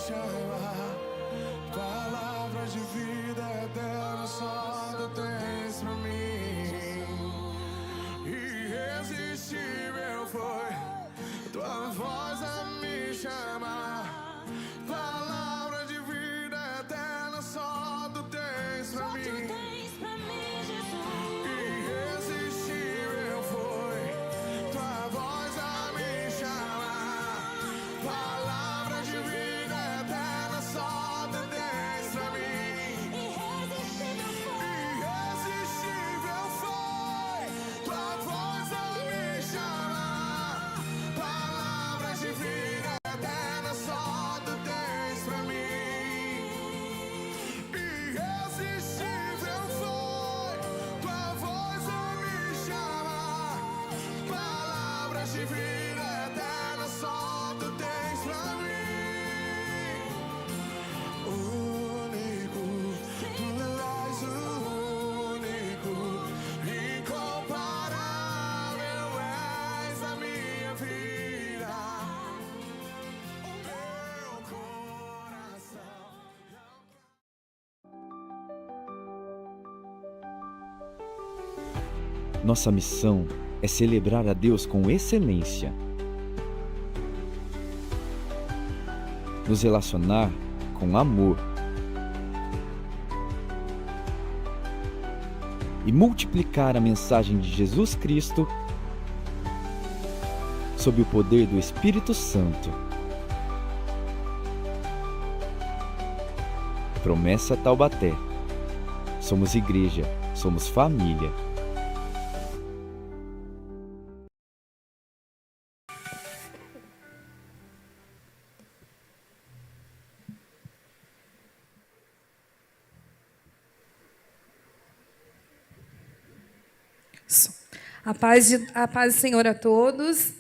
chamar. Palavras de vida eterna só tu tens pra mim. Irresistível foi tua voz a me chamar. Palavra de vida eterna só tu tens pra mim. Irresistível foi tua voz a me chamar. Palavra de vida eterna só tu tens pra mim. Irresistível foi tua voz a me chamar. Palavras de vida eterna só tu tens pra mim. Irresistível foi tua voz a me chamar. Palavras de vida eterna só tu tens pra mim. Único, tu és o único, incomparável és a minha vida. O meu coração. Nossa missão é celebrar a Deus com excelência, nos relacionar com amor e multiplicar a mensagem de Jesus Cristo sob o poder do Espírito Santo. Promessa Taubaté. Somos igreja, somos família. A paz do Senhor a todos.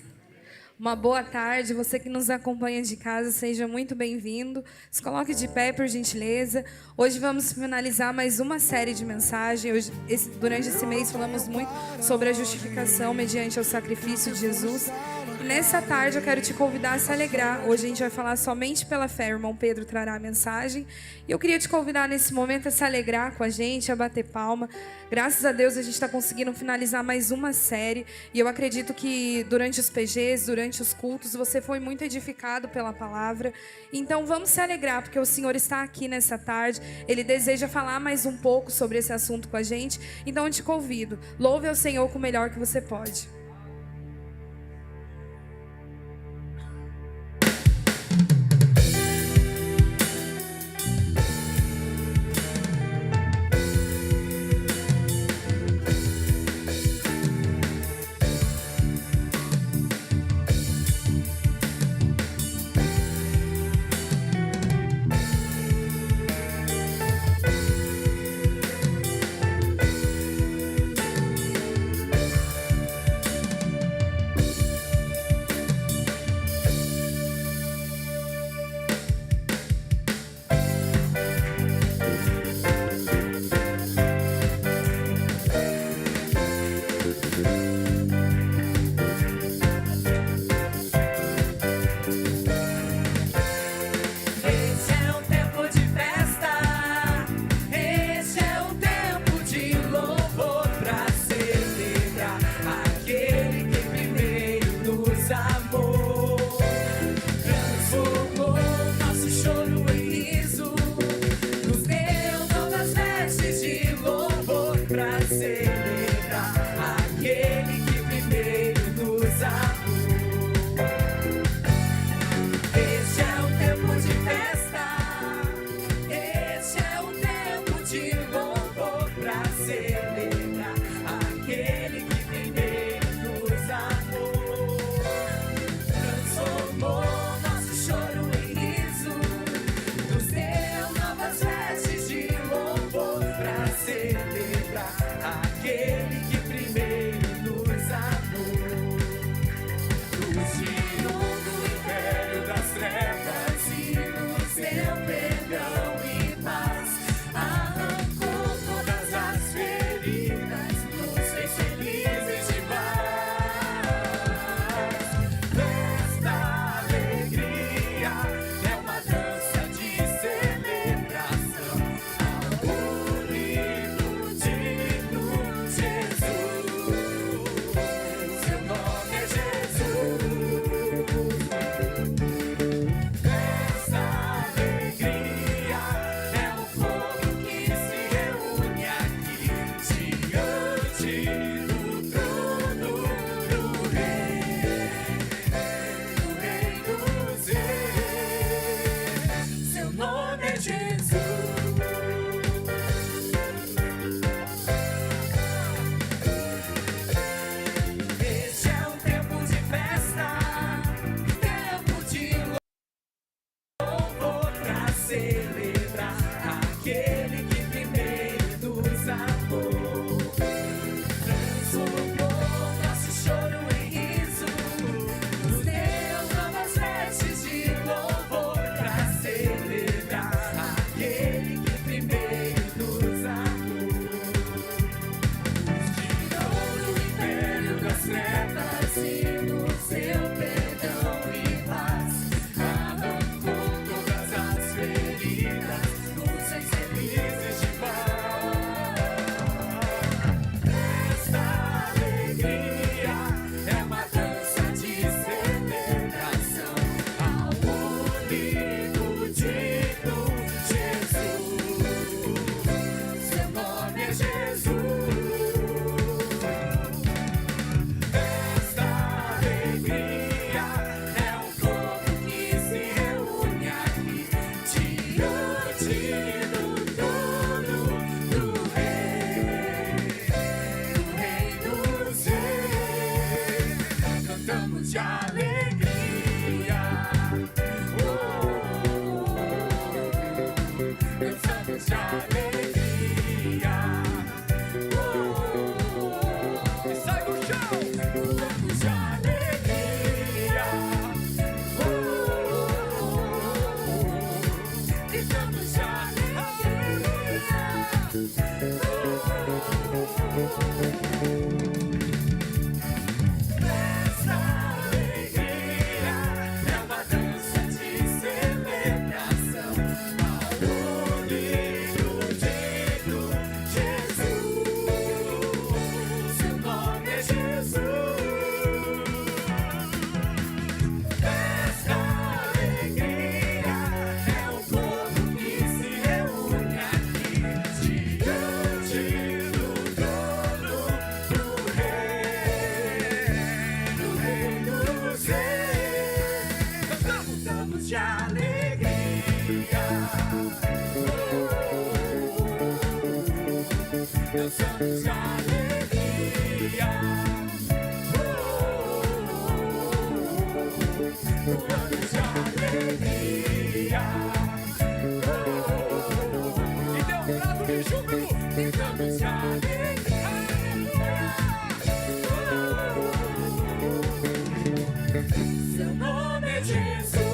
Uma boa tarde. Você que nos acompanha de casa, seja muito bem-vindo. Se coloque de pé, por gentileza. Hoje vamos finalizar mais uma série de mensagens. Durante esse mês falamos muito sobre a justificação mediante o sacrifício de Jesus. E nessa tarde eu quero te convidar a se alegrar. Hoje a gente vai falar somente pela fé. O irmão Pedro trará a mensagem. E eu queria te convidar nesse momento a se alegrar com a gente, a bater palma. Graças a Deus a gente está conseguindo finalizar mais uma série. E eu acredito que durante os PGs, durante os cultos, você foi muito edificado pela palavra. Então vamos se alegrar, porque o Senhor está aqui nessa tarde. Ele deseja falar mais um pouco sobre esse assunto com a gente. Então eu te convido. Louve ao Senhor com o melhor que você pode. Esta alegria é uma dança alegria. É um povo que se reúne aqui diante do trono do Rei dos Reis. Cantamos de alegria. Cantamos de alegria. E sai do chão. Cantamos de alegria. Cantamos de alegria. Essa alegria é uma dança de celebração ao unido dito Jesus. Seu nome é Jesus. Essa alegria é um povo que se reúne aqui diante do trono do Rei dos Reis. Cantamos de alegria. Dançamos de alegria. Pulamos de alegria. E deu um brado de júbilo. Cantamos de alegria. Seu nome é Jesus.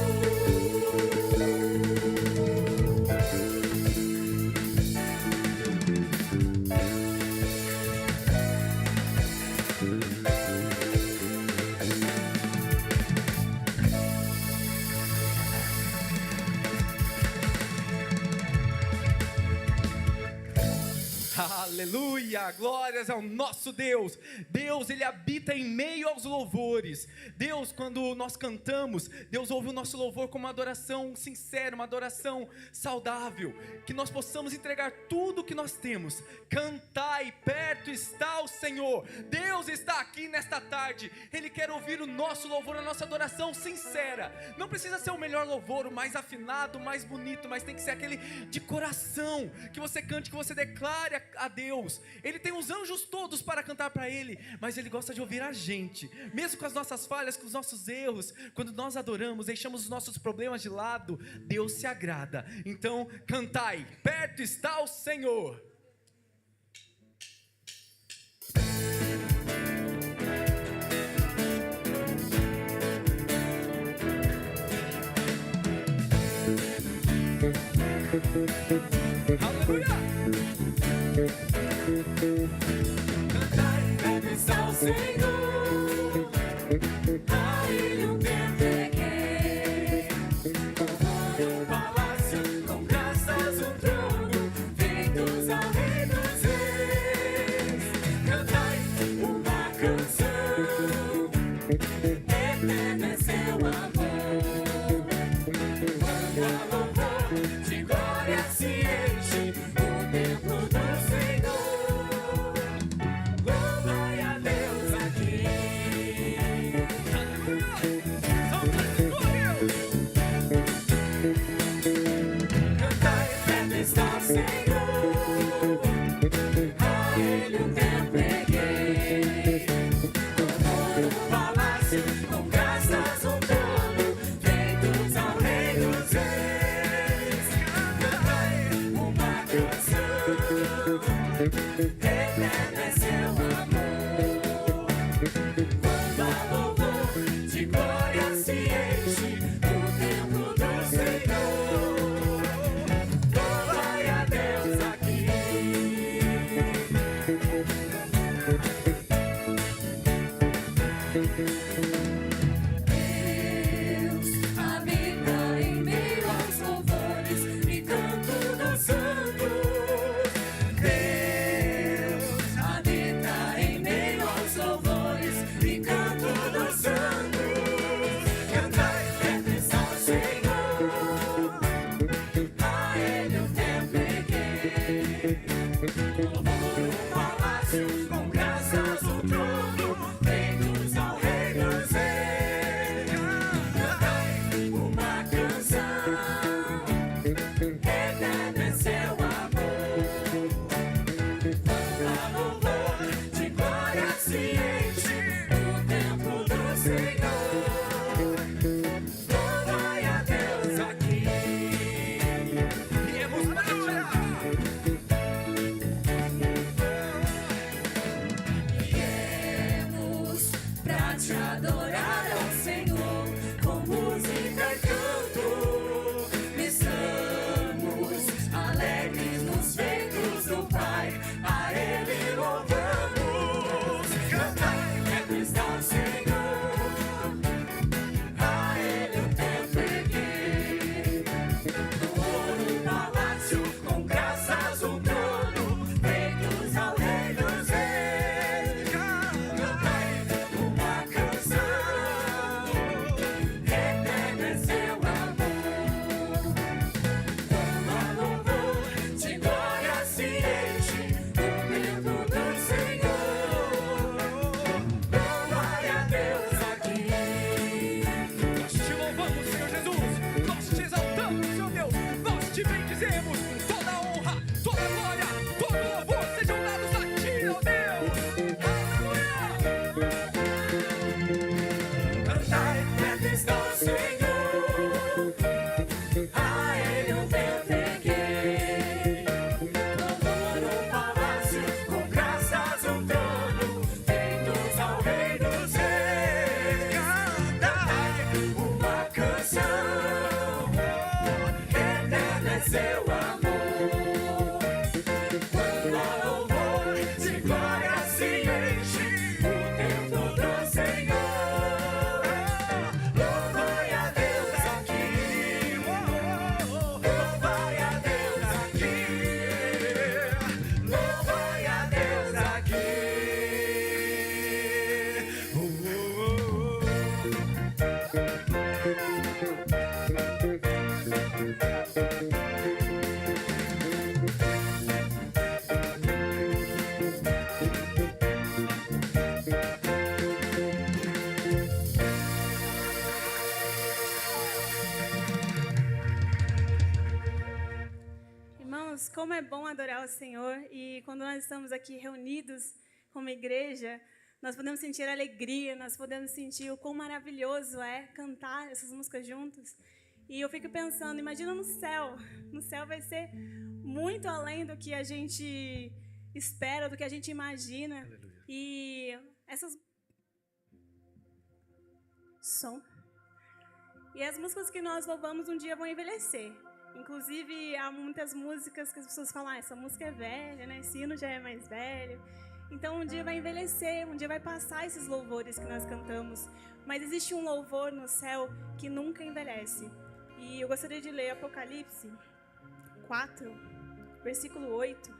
Aleluia, glórias ao nosso Deus. Deus, Ele habita em meio aos louvores. Deus, quando nós cantamos, Deus ouve o nosso louvor como uma adoração sincera, uma adoração saudável. Que nós possamos entregar tudo o que nós temos. Cantai, perto está o Senhor. Deus está aqui nesta tarde. Ele quer ouvir o nosso louvor, a nossa adoração sincera. Não precisa ser o melhor louvor, o mais afinado, o mais bonito, mas tem que ser aquele de coração, que você cante, que você declare a Deus. Ele tem os anjos todos para cantar para Ele, mas Ele gosta de ouvir a gente, mesmo com as nossas falhas, com os nossos erros. Quando nós adoramos, deixamos os nossos problemas de lado, Deus se agrada. Então cantai, perto está o Senhor. Aleluia! Cantai, perto está o Senhor. A Ele o entreguei. Louvor no palácio, com graças um trono, feitos ao Rei dos Reis. Cantai uma canção, eterno é seu amor. Quando louvor de glória se enche o templo do Senhor. Louvai a Deus aqui. Cantai, perto está o Senhor. A Ele o templo erguei. Louvor no palácio, com graças um trono, feitos ao Rei dos Reis. Cantai uma canção, eterno é seu amor. Quando a louvor de glória se enche o templo do Senhor. Louvai a Deus aqui. Deus habita em meio aos louvores e canto dos santos. Deus Senhor, a Ele eu me entreguei. Louvor no palácio, com graças um trono, feitos ao Rei dos Reis. Cantai uma canção, eterno é seu amor. Quando há louvor, de glória se enche o templo do Senhor. Louvai a Deus aqui, louvai a Deus aqui, louvai a Deus aqui. Irmãos, como é bom adorar o Senhor, e quando nós estamos aqui reunidos como igreja, nós podemos sentir alegria, nós podemos sentir o quão maravilhoso é cantar essas músicas juntos. E eu fico pensando, imagina no céu vai ser muito além do que a gente espera, do que a gente imagina. E essas... Som. E as músicas que nós louvamos um dia vão envelhecer. Inclusive, há muitas músicas que as pessoas falam, essa música é velha, né? Esse hino já é mais velho. Então, um dia vai envelhecer, um dia vai passar esses louvores que nós cantamos. Mas existe um louvor no céu que nunca envelhece. E eu gostaria de ler Apocalipse 4, versículo 8.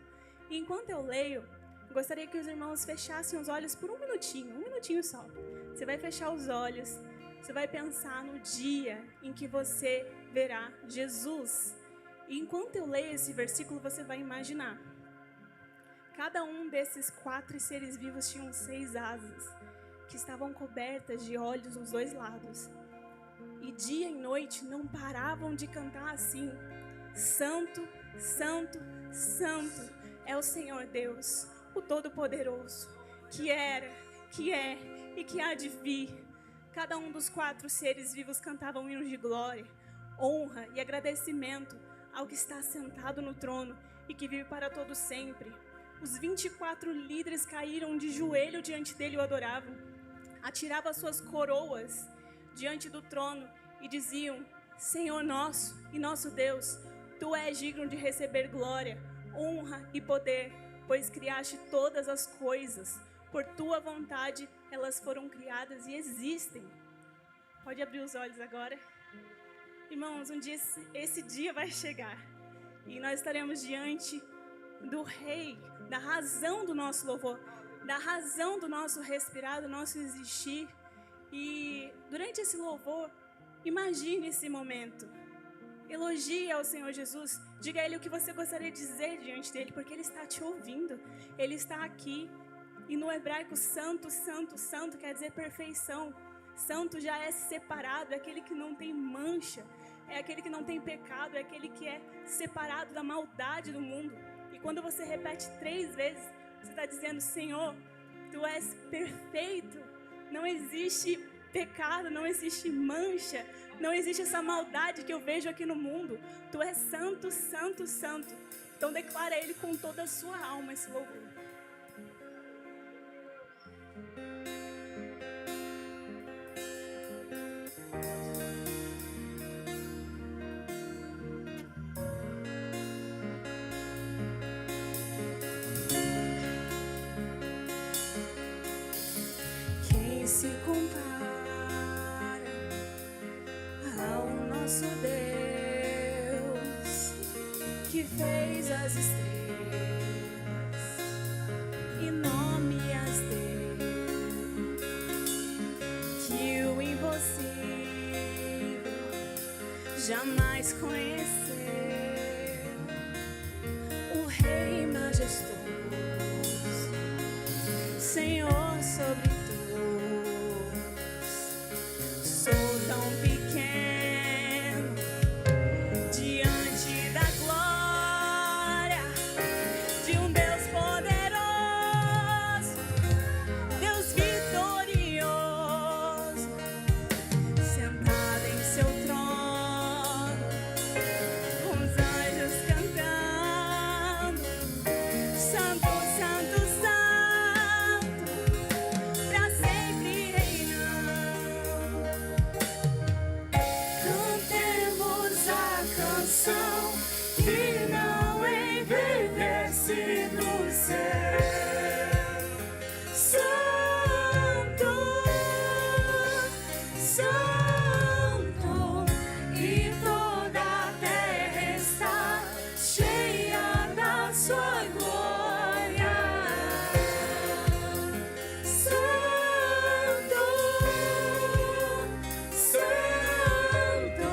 E enquanto eu leio, eu gostaria que os irmãos fechassem os olhos por um minutinho só. Você vai fechar os olhos, você vai pensar no dia em que você verá Jesus. E enquanto eu leio esse versículo, você vai imaginar. Cada um desses 4 seres vivos tinham 6 asas, que estavam cobertas de olhos nos 2 lados. E dia e noite não paravam de cantar assim: Santo, Santo, Santo é o Senhor Deus, o Todo-Poderoso, que era, que é e que há de vir. Cada um dos 4 seres vivos cantavam hinos de glória, honra e agradecimento ao que está sentado no trono e que vive para todo sempre. Os 24 líderes caíram de joelho diante dele e o adoravam. Atiravam suas coroas diante do trono e diziam: Senhor nosso e nosso Deus, Tu és digno de receber glória, honra e poder, pois criaste todas as coisas. Por Tua vontade elas foram criadas e existem. Pode abrir os olhos agora. Irmãos, um dia esse dia vai chegar e nós estaremos diante do Rei, da razão do nosso louvor, da razão do nosso respirar, do nosso existir. E durante esse louvor, imagine esse momento. Elogie ao Senhor Jesus, diga a Ele o que você gostaria de dizer diante dEle, porque Ele está te ouvindo, Ele está aqui. E no hebraico, santo, santo, santo quer dizer perfeição. Santo já é separado, é aquele que não tem mancha, é aquele que não tem pecado, é aquele que é separado da maldade do mundo. E quando você repete 3 vezes, você está dizendo: Senhor, Tu és perfeito, não existe pecado, não existe mancha, não existe essa maldade que eu vejo aqui no mundo. Tu és santo, santo, santo. Então declara Ele com toda a sua alma esse louvor. Quem se compara ao nosso Deus, que fez as estrelas e nome as deu, que o impossível jamais conheceu, o Rei majestoso, Senhor sobre sou tão pequeno diante da glória de um Deus poderoso, Deus vitorioso, sentado em Santo, e toda a terra está cheia da sua glória. Santo, Santo.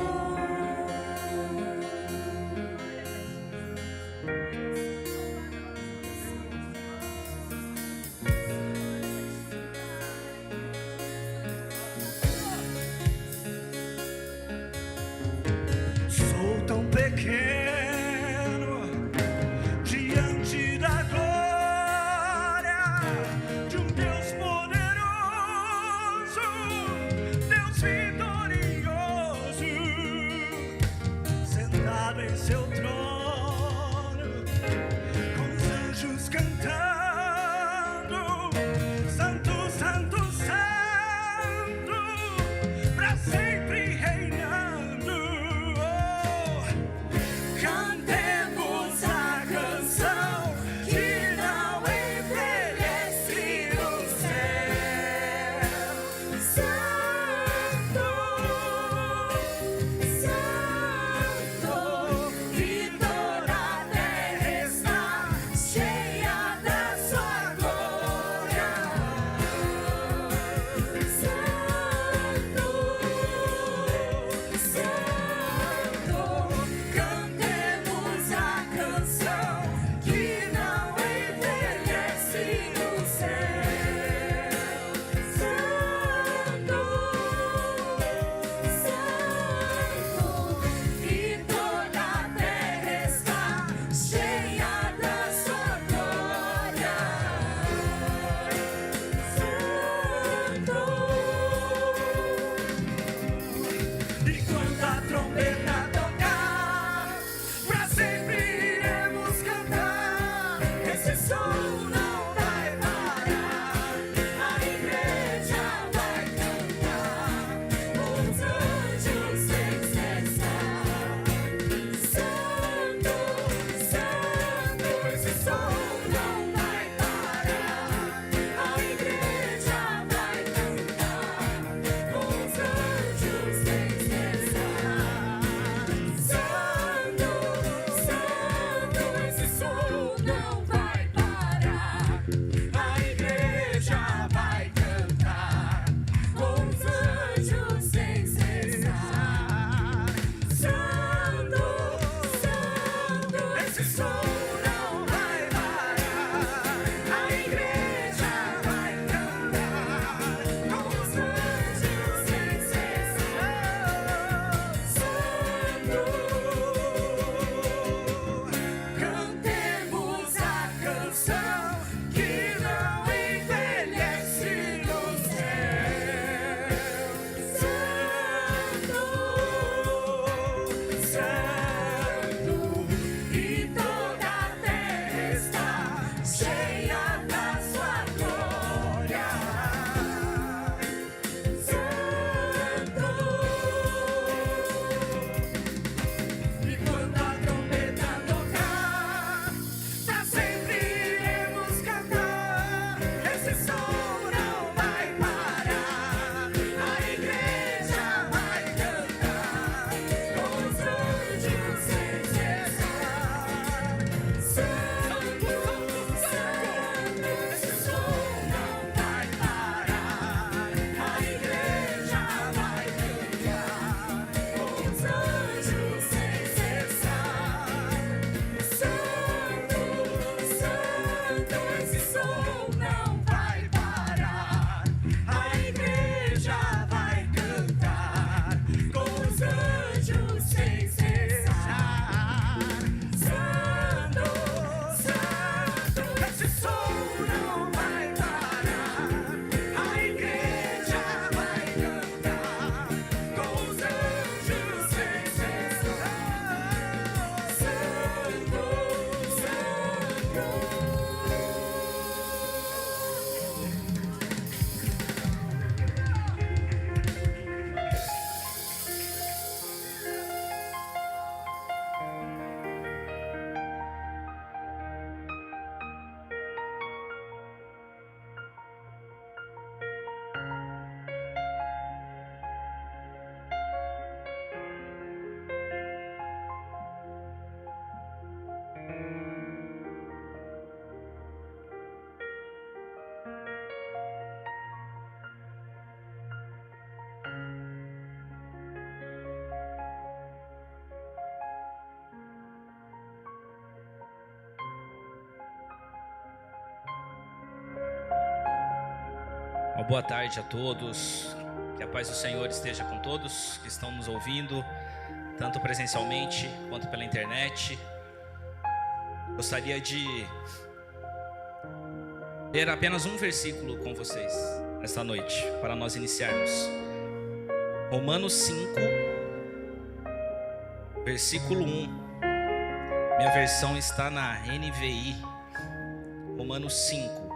Boa tarde a todos, que a paz do Senhor esteja com todos que estão nos ouvindo, tanto presencialmente quanto pela internet. Gostaria de ler apenas um versículo com vocês esta noite, para nós iniciarmos. Romanos 5, versículo 1. Minha versão está na NVI. Romanos 5,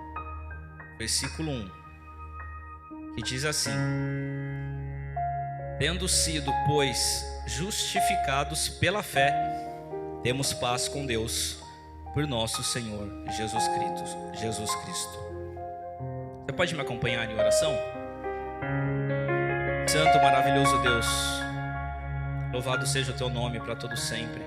versículo 1. Que diz assim: tendo sido, pois, justificados pela fé, temos paz com Deus, por nosso Senhor Jesus Cristo. Você pode me acompanhar em oração? Santo, maravilhoso Deus, louvado seja o teu nome para todo sempre.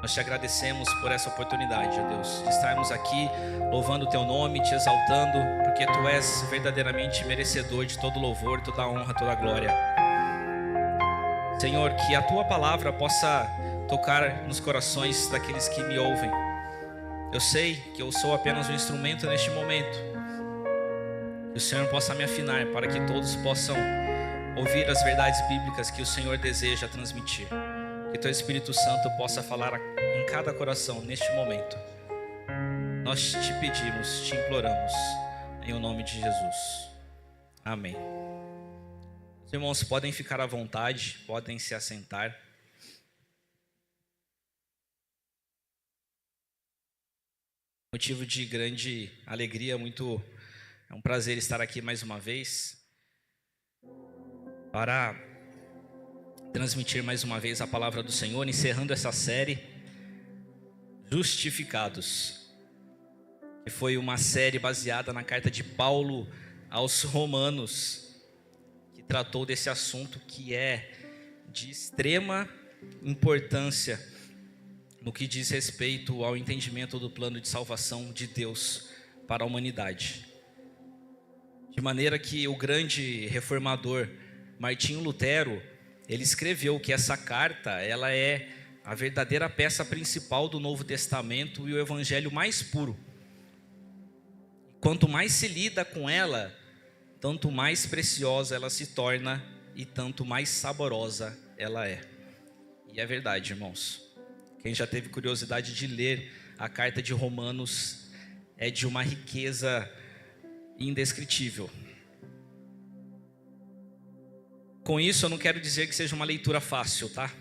Nós te agradecemos por essa oportunidade, ó Deus, de estarmos aqui louvando o teu nome, te exaltando, porque tu és verdadeiramente merecedor de todo louvor, toda honra, toda glória. Senhor, que a tua palavra possa tocar nos corações daqueles que me ouvem. Eu sei que eu sou apenas um instrumento neste momento. Que o Senhor possa me afinar para que todos possam ouvir as verdades bíblicas que o Senhor deseja transmitir. Que teu Espírito Santo possa falar em cada coração neste momento. Nós te pedimos, te imploramos, em o nome de Jesus. Amém. Os irmãos podem ficar à vontade, podem se assentar. Motivo de grande alegria, é um prazer estar aqui mais uma vez para transmitir mais uma vez a palavra do Senhor, encerrando essa série Justificados, que foi uma série baseada na carta de Paulo aos Romanos, que tratou desse assunto que é de extrema importância no que diz respeito ao entendimento do plano de salvação de Deus para a humanidade. De maneira que o grande reformador Martinho Lutero, ele escreveu que essa carta, ela é a verdadeira peça principal do Novo Testamento e o evangelho mais puro. Quanto mais se lida com ela, tanto mais preciosa ela se torna e tanto mais saborosa ela é. E é verdade, irmãos. Quem já teve curiosidade de ler a carta de Romanos é de uma riqueza indescritível. Com isso, eu não quero dizer que seja uma leitura fácil, tá?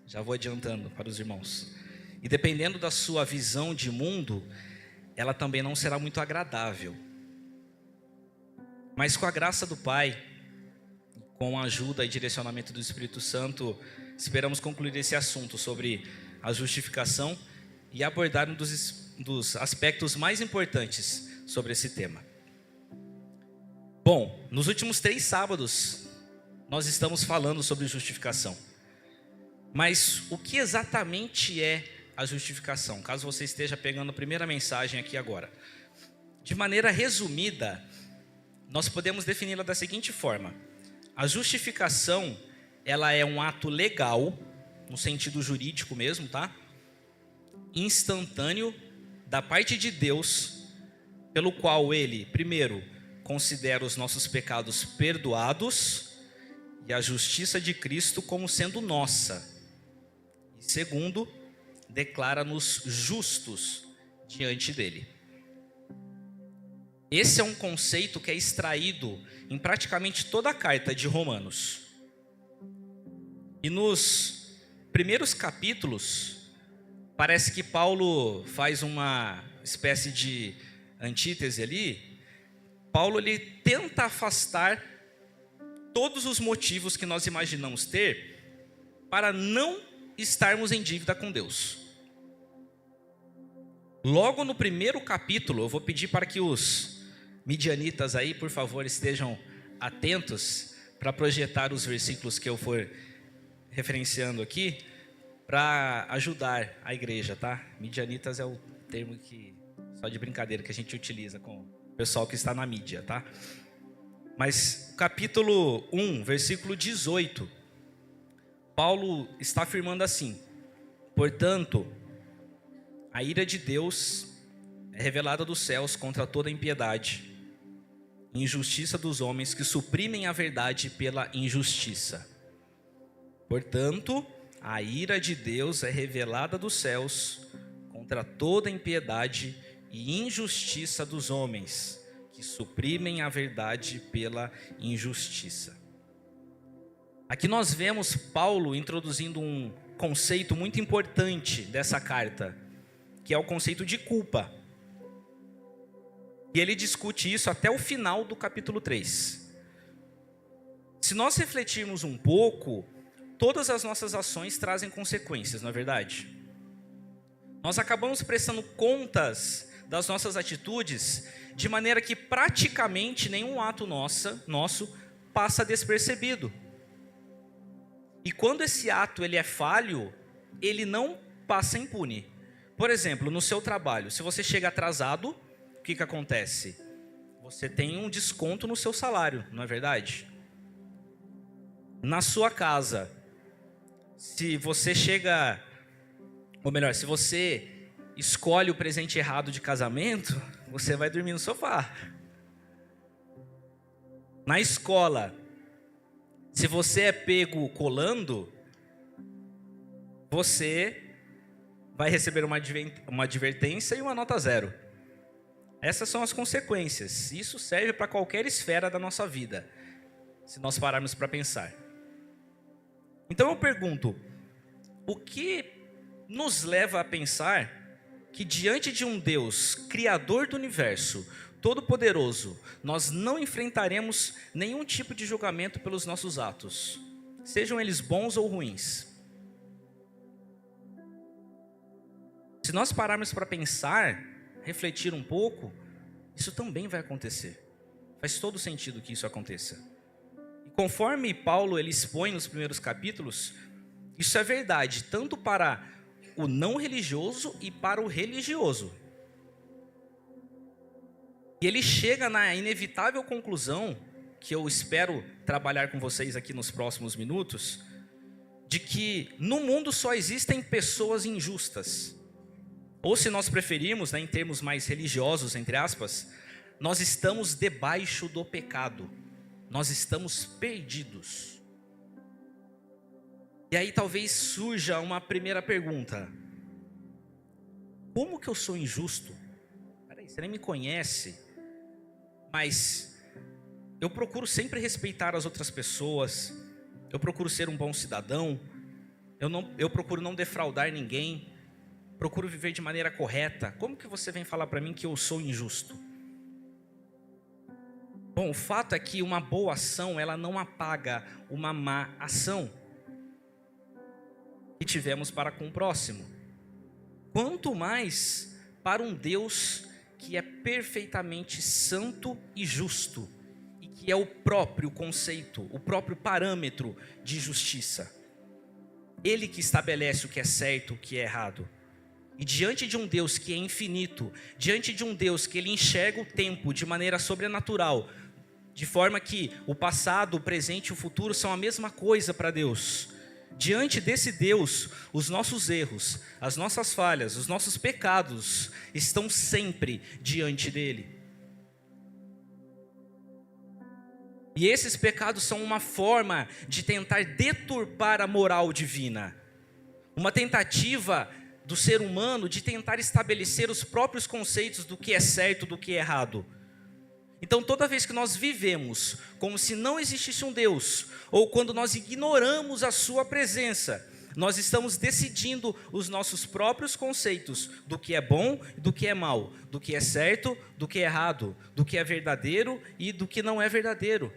Já vou adiantando para os irmãos. E dependendo da sua visão de mundo, ela também não será muito agradável. Mas com a graça do Pai, com a ajuda e direcionamento do Espírito Santo, esperamos concluir esse assunto sobre a justificação e abordar um dos aspectos mais importantes sobre esse tema. Bom, nos últimos 3 sábados, nós estamos falando sobre justificação. Mas o que exatamente é a justificação? Caso você esteja pegando a primeira mensagem aqui agora. De maneira resumida, nós podemos defini-la da seguinte forma: a justificação, ela é um ato legal, no sentido jurídico mesmo, tá? Instantâneo, da parte de Deus, pelo qual Ele, primeiro, considera os nossos pecados perdoados e a justiça de Cristo como sendo nossa. E segundo, declara-nos justos diante dele. Esse é um conceito que é extraído em praticamente toda a carta de Romanos. E nos primeiros capítulos, parece que Paulo faz uma espécie de antítese ali. Paulo, ele tenta afastar todos os motivos que nós imaginamos ter para não estarmos em dívida com Deus. Logo no primeiro capítulo, eu vou pedir para que os midianitas aí, por favor, estejam atentos para projetar os versículos que eu for referenciando aqui, para ajudar a igreja, tá? Midianitas é o termo que, só de brincadeira, que a gente utiliza com o pessoal que está na mídia, tá? Mas capítulo 1, versículo 18, Paulo está afirmando assim: portanto, a ira de Deus é revelada dos céus contra toda impiedade injustiça dos homens que suprimem a verdade pela injustiça. Portanto, a ira de Deus é revelada dos céus contra toda impiedade e injustiça dos homens que suprimem a verdade pela injustiça. Aqui nós vemos Paulo introduzindo um conceito muito importante dessa carta, que é o conceito de culpa. E ele discute isso até o final do capítulo 3. Se nós refletirmos um pouco, todas as nossas ações trazem consequências, não é verdade? Nós acabamos prestando contas das nossas atitudes de maneira que praticamente nenhum ato nosso passa despercebido. E quando esse ato ele é falho, ele não passa impune. Por exemplo, no seu trabalho, se você chega atrasado, o que acontece? Você tem um desconto no seu salário, não é verdade? Na sua casa, se você chega, ou melhor, se você escolhe o presente errado de casamento, você vai dormir no sofá. Na escola, se você é pego colando, você vai receber uma advertência e uma nota 0. Essas são as consequências. Isso serve para qualquer esfera da nossa vida, se nós pararmos para pensar. Então eu pergunto, o que nos leva a pensar que diante de um Deus, Criador do universo, Todo-Poderoso, nós não enfrentaremos nenhum tipo de julgamento pelos nossos atos, sejam eles bons ou ruins? Se nós pararmos para pensar, refletir um pouco, isso também vai acontecer. Faz todo sentido que isso aconteça. E conforme Paulo ele expõe nos primeiros capítulos, isso é verdade tanto para o não religioso e para o religioso. E ele chega na inevitável conclusão, que eu espero trabalhar com vocês aqui nos próximos minutos, de que no mundo só existem pessoas injustas. Ou se nós preferirmos, em termos mais religiosos, entre aspas, nós estamos debaixo do pecado. Nós estamos perdidos. E aí talvez surja uma primeira pergunta. Como que eu sou injusto? Peraí, você nem me conhece. Mas eu procuro sempre respeitar as outras pessoas. Eu procuro ser um bom cidadão. Eu procuro não defraudar ninguém. Procuro viver de maneira correta. Como que você vem falar para mim que eu sou injusto? Bom, o fato é que uma boa ação, ela não apaga uma má ação que tivemos para com o próximo. Quanto mais para um Deus que é perfeitamente santo e justo, e que é o próprio conceito, o próprio parâmetro de justiça. Ele que estabelece o que é certo, o que é errado. E diante de um Deus que é infinito, diante de um Deus que ele enxerga o tempo de maneira sobrenatural, de forma que o passado, o presente e o futuro são a mesma coisa para Deus. Diante desse Deus, os nossos erros, as nossas falhas, os nossos pecados estão sempre diante dele. E esses pecados são uma forma de tentar deturpar a moral divina. Uma tentativa do ser humano de tentar estabelecer os próprios conceitos do que é certo, do que é errado. Então toda vez que nós vivemos como se não existisse um Deus, ou quando nós ignoramos a sua presença, nós estamos decidindo os nossos próprios conceitos do que é bom e do que é mal, do que é certo, do que é errado, do que é verdadeiro e do que não é verdadeiro.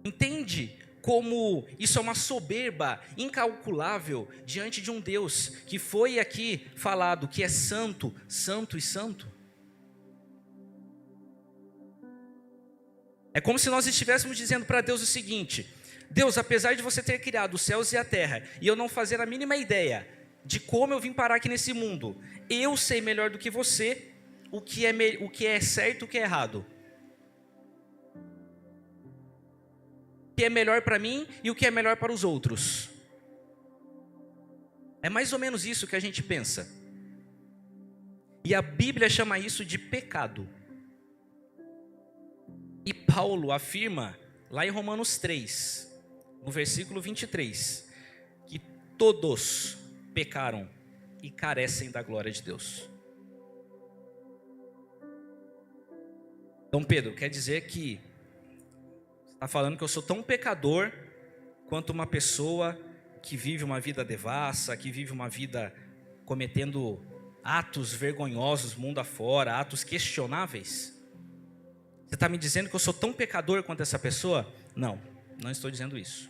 Entende como isso é uma soberba incalculável diante de um Deus que foi aqui falado que é santo, santo e santo? É como se nós estivéssemos dizendo para Deus o seguinte: Deus, apesar de você ter criado os céus e a terra, e eu não fazer a mínima ideia de como eu vim parar aqui nesse mundo, eu sei melhor do que você o que é certo e o que é errado. O que é melhor para mim e o que é melhor para os outros. É mais ou menos isso que a gente pensa. E a Bíblia chama isso de pecado. Paulo afirma, lá em Romanos 3, no versículo 23, que todos pecaram e carecem da glória de Deus. Então, Pedro, quer dizer que você está falando que eu sou tão pecador quanto uma pessoa que vive uma vida devassa, que vive uma vida cometendo atos vergonhosos mundo afora, atos questionáveis? Você está me dizendo que eu sou tão pecador quanto essa pessoa? Não, não estou dizendo isso.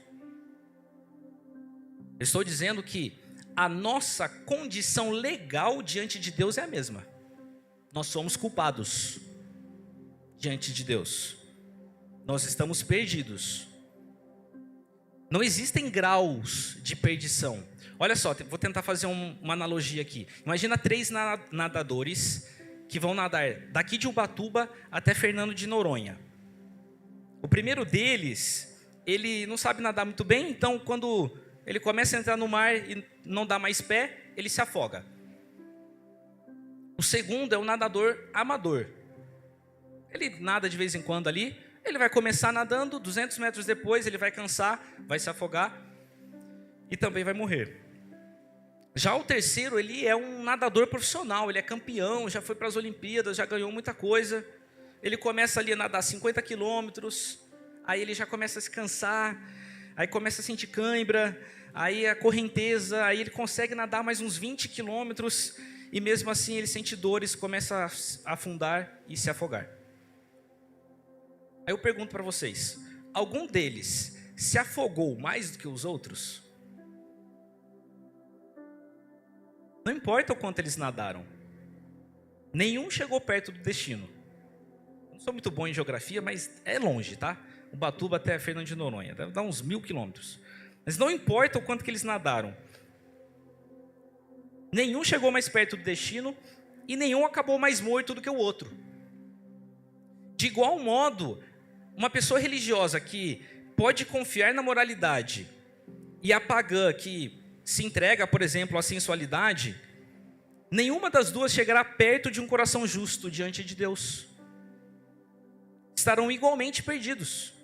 Eu estou dizendo que a nossa condição legal diante de Deus é a mesma. Nós somos culpados diante de Deus. Nós estamos perdidos. Não existem graus de perdição. Olha só, vou tentar fazer uma analogia aqui. Imagina 3 nadadores que vão nadar daqui de Ubatuba até Fernando de Noronha. O primeiro deles, ele não sabe nadar muito bem, então quando ele começa a entrar no mar e não dá mais pé, ele se afoga. O segundo é o nadador amador. Ele nada de vez em quando ali, ele vai começar nadando, 200 metros depois ele vai cansar, vai se afogar e também vai morrer. Já o terceiro, ele é um nadador profissional, ele é campeão, já foi para as Olimpíadas, já ganhou muita coisa. Ele começa ali a nadar 50 quilômetros, aí ele já começa a se cansar, aí começa a sentir cãibra, aí a correnteza, aí ele consegue nadar mais uns 20 quilômetros e mesmo assim ele sente dores, começa a afundar e se afogar. Aí eu pergunto para vocês, algum deles se afogou mais do que os outros? Não importa o quanto eles nadaram. Nenhum chegou perto do destino. Não sou muito bom em geografia, mas é longe, tá? Ubatuba até Fernando de Noronha, deve dar uns 1000 quilômetros. Mas não importa o quanto que eles nadaram. Nenhum chegou mais perto do destino e nenhum acabou mais morto do que o outro. De igual modo, uma pessoa religiosa que pode confiar na moralidade e a pagã que se entrega, por exemplo, à sensualidade, nenhuma das duas chegará perto de um coração justo diante de Deus. Estarão igualmente perdidos.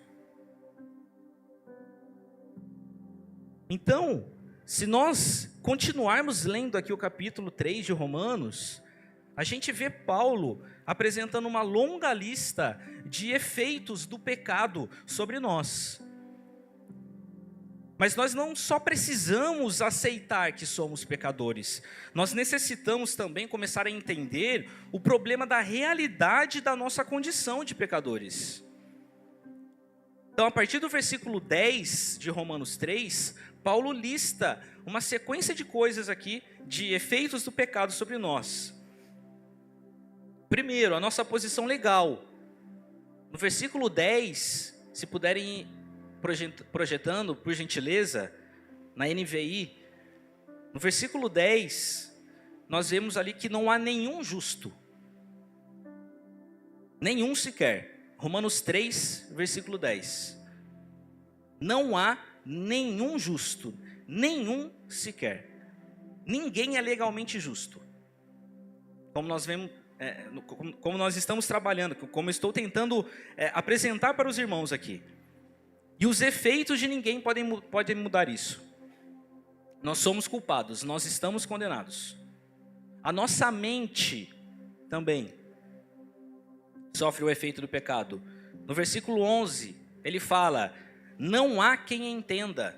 Então, se nós continuarmos lendo aqui o capítulo 3 de Romanos, a gente vê Paulo apresentando uma longa lista de efeitos do pecado sobre nós. Mas nós não só precisamos aceitar que somos pecadores, nós necessitamos também começar a entender o problema da realidade da nossa condição de pecadores. Então, a partir do versículo 10 de Romanos 3, Paulo lista uma sequência de coisas aqui, de efeitos do pecado sobre nós. Primeiro, a nossa posição legal. No versículo 10, se puderem ir projetando, por gentileza, na NVI, no versículo 10, nós vemos ali que não há nenhum justo. Nenhum sequer. Romanos 3, versículo 10. Não há nenhum justo, nenhum sequer. Ninguém é legalmente justo. Como nós vemos, como nós estamos trabalhando, como eu estou tentando apresentar para os irmãos aqui. E os efeitos de ninguém podem mudar isso. Nós somos culpados, nós estamos condenados. A nossa mente também sofre o efeito do pecado. No versículo 11, ele fala: não há quem entenda.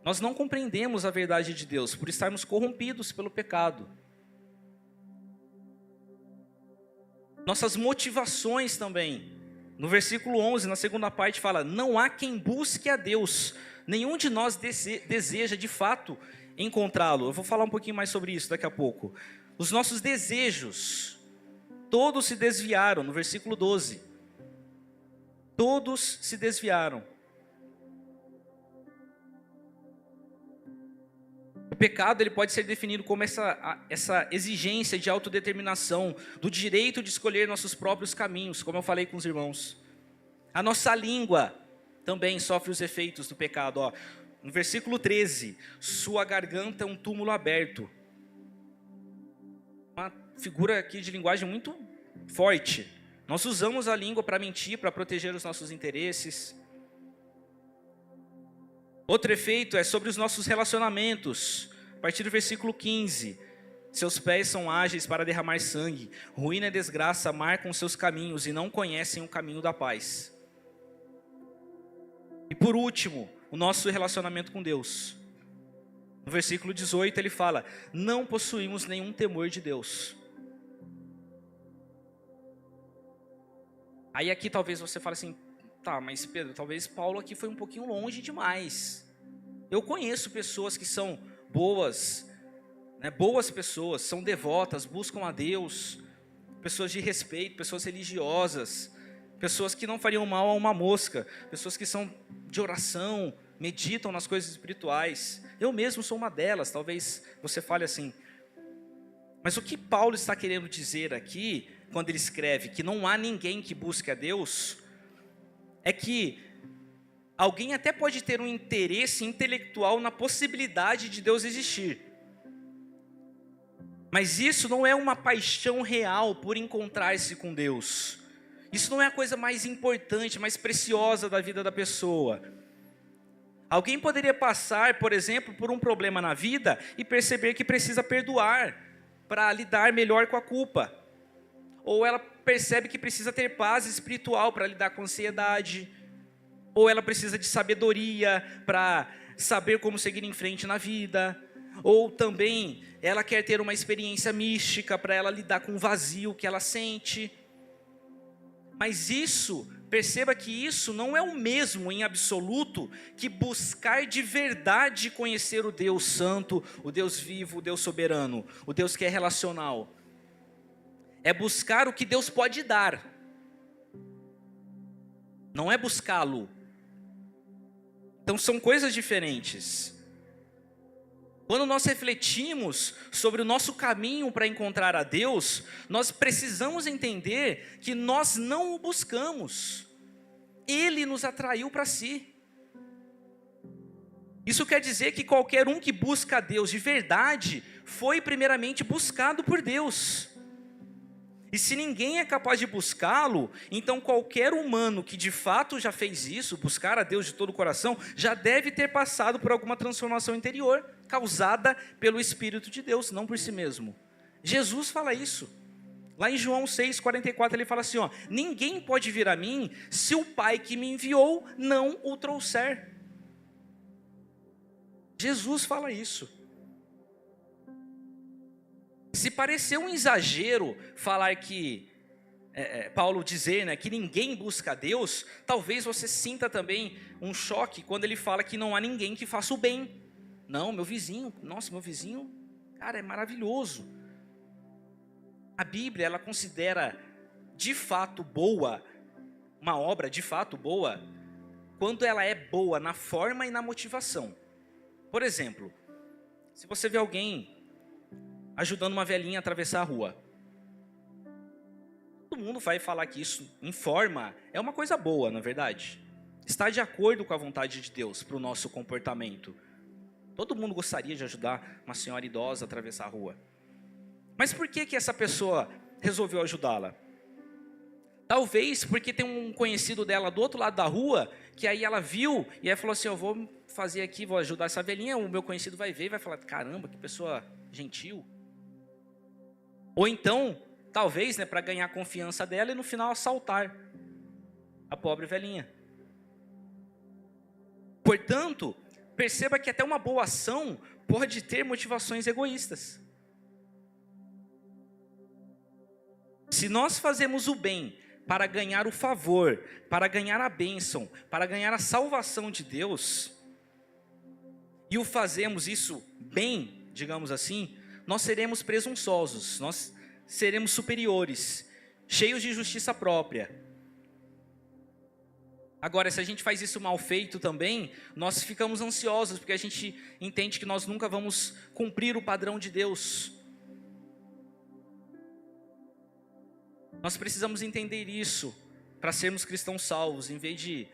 Nós não compreendemos a verdade de Deus por estarmos corrompidos pelo pecado. Nossas motivações também. No versículo 11, na segunda parte, fala: não há quem busque a Deus. Nenhum de nós deseja, de fato, encontrá-lo. Eu vou falar um pouquinho mais sobre isso daqui a pouco. Os nossos desejos, todos se desviaram. No versículo 12. Todos se desviaram. O pecado ele pode ser definido como essa exigência de autodeterminação, do direito de escolher nossos próprios caminhos, como eu falei com os irmãos. A nossa língua também sofre os efeitos do pecado. Ó. No versículo 13, sua garganta é um túmulo aberto. Uma figura aqui de linguagem muito forte. Nós usamos a língua para mentir, para proteger os nossos interesses. Outro efeito é sobre os nossos relacionamentos. A partir do versículo 15. Seus pés são ágeis para derramar sangue. Ruína e desgraça marcam seus caminhos e não conhecem o caminho da paz. E por último, o nosso relacionamento com Deus. No versículo 18 ele fala: não possuímos nenhum temor de Deus. Aí aqui talvez você fale assim: tá, mas Pedro, talvez Paulo aqui foi um pouquinho longe demais. Eu conheço pessoas que são boas, né, boas pessoas, são devotas, buscam a Deus, pessoas de respeito, pessoas religiosas, pessoas que não fariam mal a uma mosca, pessoas que são de oração, meditam nas coisas espirituais. Eu mesmo sou uma delas, talvez você fale assim. Mas o que Paulo está querendo dizer aqui, quando ele escreve que não há ninguém que busque a Deus, é que alguém até pode ter um interesse intelectual na possibilidade de Deus existir. Mas isso não é uma paixão real por encontrar-se com Deus. Isso não é a coisa mais importante, mais preciosa da vida da pessoa. Alguém poderia passar, por exemplo, por um problema na vida e perceber que precisa perdoar para lidar melhor com a culpa. Ou ela percebe que precisa ter paz espiritual para lidar com a ansiedade. Ou ela precisa de sabedoria para saber como seguir em frente na vida. Ou também ela quer ter uma experiência mística para ela lidar com o vazio que ela sente. Mas isso, perceba que isso não é o mesmo em absoluto que buscar de verdade conhecer o Deus Santo, o Deus vivo, o Deus soberano, o Deus que é relacional. É buscar o que Deus pode dar. Não é buscá-lo. Então são coisas diferentes. Quando nós refletimos sobre o nosso caminho para encontrar a Deus, nós precisamos entender que nós não o buscamos. Ele nos atraiu para si. Isso quer dizer que qualquer um que busca a Deus de verdade, foi primeiramente buscado por Deus. E se ninguém é capaz de buscá-lo, então qualquer humano que de fato já fez isso, buscar a Deus de todo o coração, já deve ter passado por alguma transformação interior, causada pelo Espírito de Deus, não por si mesmo. Jesus fala isso. Lá em João 6,44 ele fala assim, ó: ninguém pode vir a mim se o Pai que me enviou não o trouxer. Jesus fala isso. Se parecer um exagero falar que, Paulo dizer, né, que ninguém busca a Deus, talvez você sinta também um choque quando ele fala que não há ninguém que faça o bem. Não, meu vizinho, nossa, meu vizinho, cara, é maravilhoso. A Bíblia, ela considera de fato boa, uma obra de fato boa, quando ela é boa na forma e na motivação. Por exemplo, se você vê alguém ajudando uma velhinha a atravessar a rua, todo mundo vai falar que isso, em forma, é uma coisa boa, na verdade. Está de acordo com a vontade de Deus para o nosso comportamento. Todo mundo gostaria de ajudar uma senhora idosa a atravessar a rua. Mas por que essa pessoa resolveu ajudá-la? Talvez porque tem um conhecido dela do outro lado da rua, que aí ela viu, e aí falou assim, eu vou fazer aqui, vou ajudar essa velhinha, o meu conhecido vai ver e vai falar, caramba, que pessoa gentil. Ou então, talvez, né, para ganhar a confiança dela e no final assaltar a pobre velhinha. Portanto, perceba que até uma boa ação pode ter motivações egoístas. Se nós fazemos o bem para ganhar o favor, para ganhar a bênção, para ganhar a salvação de Deus, e o fazemos isso bem, digamos assim, nós seremos presunçosos, nós seremos superiores, cheios de justiça própria. Agora, se a gente faz isso mal feito também, nós ficamos ansiosos, porque a gente entende que nós nunca vamos cumprir o padrão de Deus. Nós precisamos entender isso para sermos cristãos salvos, em vez de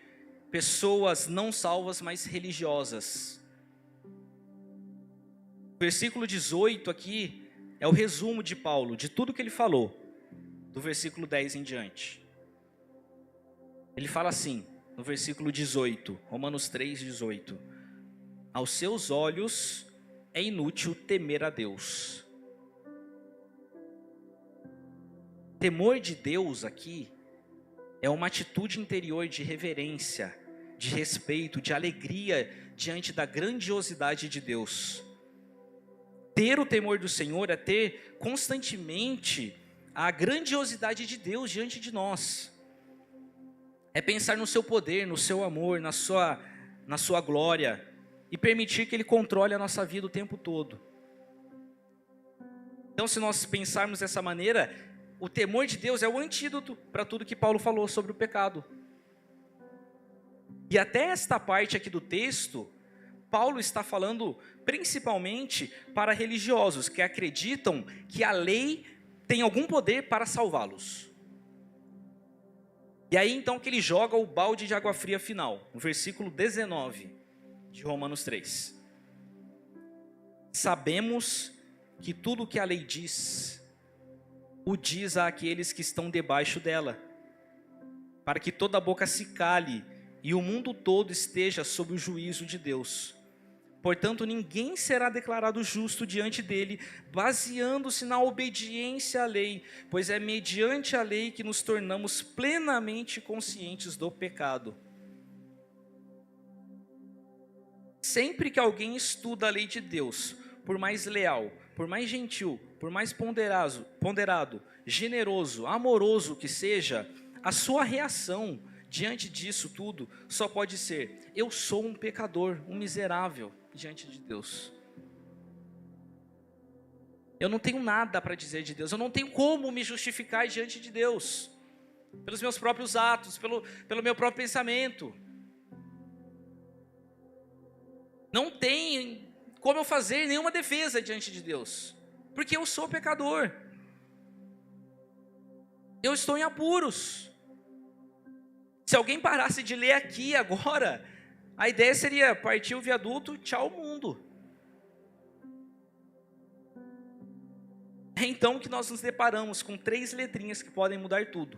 pessoas não salvas, mas religiosas. O versículo 18 aqui é o resumo de Paulo, de tudo que ele falou, do versículo 10 em diante. Ele fala assim, no versículo 18, Romanos 3, 18. Aos seus olhos é inútil temer a Deus. Temor de Deus aqui é uma atitude interior de reverência, de respeito, de alegria diante da grandiosidade de Deus. Ter o temor do Senhor é ter constantemente a grandiosidade de Deus diante de nós. É pensar no seu poder, no seu amor, na sua glória, e permitir que Ele controle a nossa vida o tempo todo. Então, se nós pensarmos dessa maneira, o temor de Deus é o antídoto para tudo que Paulo falou sobre o pecado. E até esta parte aqui do texto, Paulo está falando principalmente para religiosos que acreditam que a lei tem algum poder para salvá-los. E aí então que ele joga o balde de água fria final, no versículo 19 de Romanos 3. Sabemos que tudo o que a lei diz, o diz àqueles que estão debaixo dela, para que toda boca se cale e o mundo todo esteja sob o juízo de Deus. Portanto, ninguém será declarado justo diante dele, baseando-se na obediência à lei, pois é mediante a lei que nos tornamos plenamente conscientes do pecado. Sempre que alguém estuda a lei de Deus, por mais leal, por mais gentil, por mais ponderado, generoso, amoroso que seja, a sua reação diante disso tudo só pode ser: eu sou um pecador, um miserável diante de Deus. Eu não tenho nada para dizer de Deus, eu não tenho como me justificar diante de Deus, pelos meus próprios atos, pelo meu próprio pensamento. Não tem como eu fazer nenhuma defesa diante de Deus, porque eu sou pecador. Eu estou em apuros. Se alguém parasse de ler aqui agora, a ideia seria partir o viaduto, tchau mundo. É então que nós nos deparamos com 3 letrinhas que podem mudar tudo.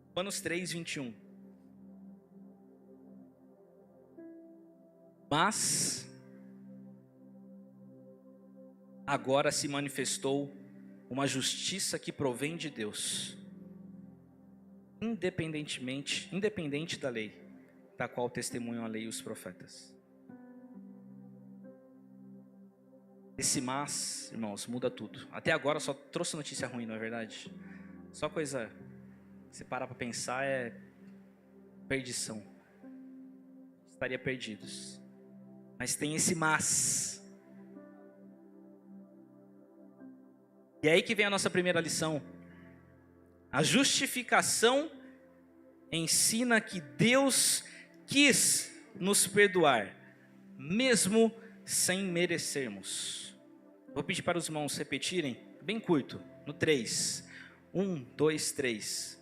Romanos 3, 21. Mas agora se manifestou uma justiça que provém de Deus, independente da lei, da qual testemunham a lei e os profetas. Esse mas, irmãos, muda tudo. Até agora só trouxe notícia ruim, não é verdade? Só coisa, se parar para pensar, é perdição. Estaria perdidos. Mas tem esse mas. E é aí que vem a nossa primeira lição. A justificação ensina que Deus quis nos perdoar, mesmo sem merecermos. Vou pedir para os irmãos repetirem, bem curto, no 3. 1, 2, 3.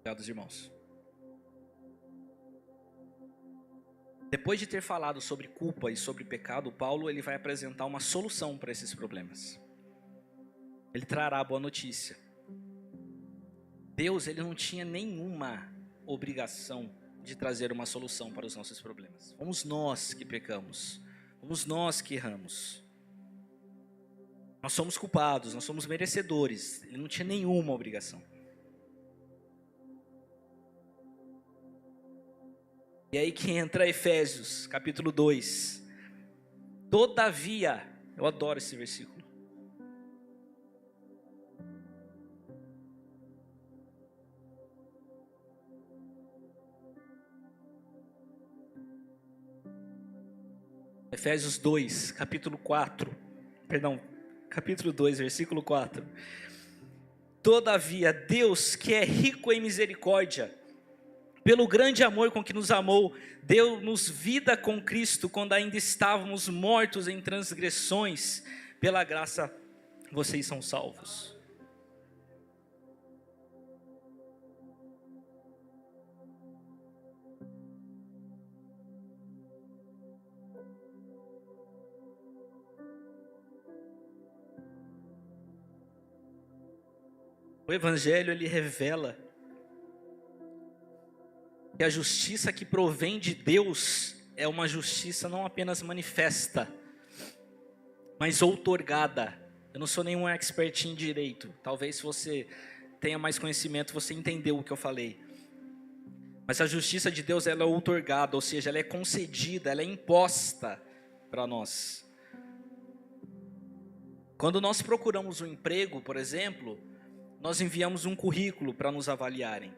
Obrigado, irmãos. Depois de ter falado sobre culpa e sobre pecado, Paulo ele vai apresentar uma solução para esses problemas. Ele trará a boa notícia. Deus ele não tinha nenhuma obrigação de trazer uma solução para os nossos problemas. Fomos nós que pecamos. Fomos nós que erramos. Nós somos culpados, nós somos merecedores. Ele não tinha nenhuma obrigação. E aí que entra Efésios, capítulo 2. Todavia, eu adoro esse versículo. Efésios 2, capítulo 2, versículo 4. Todavia, Deus, que é rico em misericórdia, pelo grande amor com que nos amou, deu-nos vida com Cristo, quando ainda estávamos mortos em transgressões. Pela graça, vocês são salvos. O Evangelho, ele revela que a justiça que provém de Deus é uma justiça não apenas manifesta, mas outorgada. Eu não sou nenhum expert em direito. Talvez se você tenha mais conhecimento, você entendeu o que eu falei. Mas a justiça de Deus, ela é outorgada, ou seja, ela é concedida, ela é imposta para nós. Quando nós procuramos um emprego, por exemplo, nós enviamos um currículo para nos avaliarem.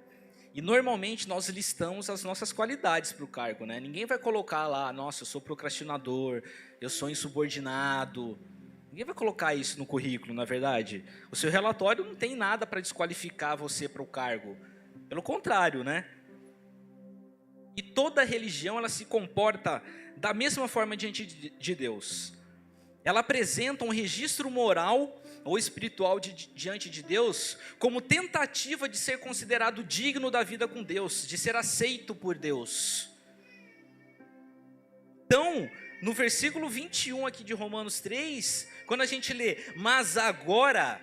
E normalmente nós listamos as nossas qualidades para o cargo, né? Ninguém vai colocar lá, nossa, eu sou procrastinador, eu sou insubordinado. Ninguém vai colocar isso no currículo, na verdade. O seu relatório não tem nada para desqualificar você para o cargo. Pelo contrário, né? E toda religião, ela se comporta da mesma forma diante de Deus. Ela apresenta um registro moral ou espiritual diante de Deus como tentativa de ser considerado digno da vida com Deus, de ser aceito por Deus. Então, no versículo 21 aqui de Romanos 3, quando a gente lê, mas agora,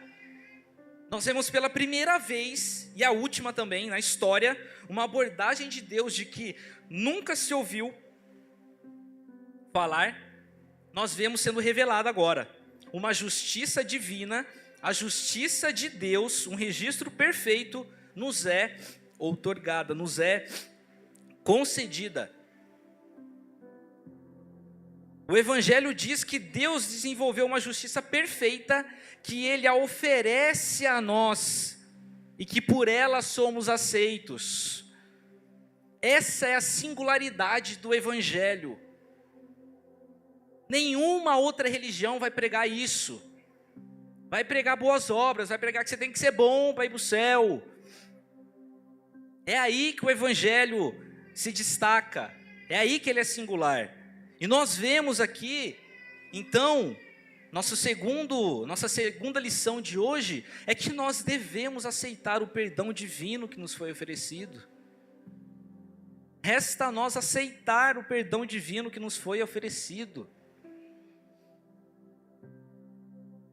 nós vemos pela primeira vez, e a última também na história, uma abordagem de Deus de que nunca se ouviu falar, nós vemos sendo revelada agora. Uma justiça divina, a justiça de Deus, um registro perfeito, nos é outorgada, nos é concedida. O Evangelho diz que Deus desenvolveu uma justiça perfeita, que Ele a oferece a nós, e que por ela somos aceitos. Essa é a singularidade do Evangelho. Nenhuma outra religião vai pregar isso. Vai pregar boas obras, vai pregar que você tem que ser bom para ir para o céu. É aí que o Evangelho se destaca, é aí que ele é singular. E nós vemos aqui, então, nossa segunda lição de hoje é que nós devemos aceitar o perdão divino que nos foi oferecido. Resta a nós aceitar o perdão divino que nos foi oferecido.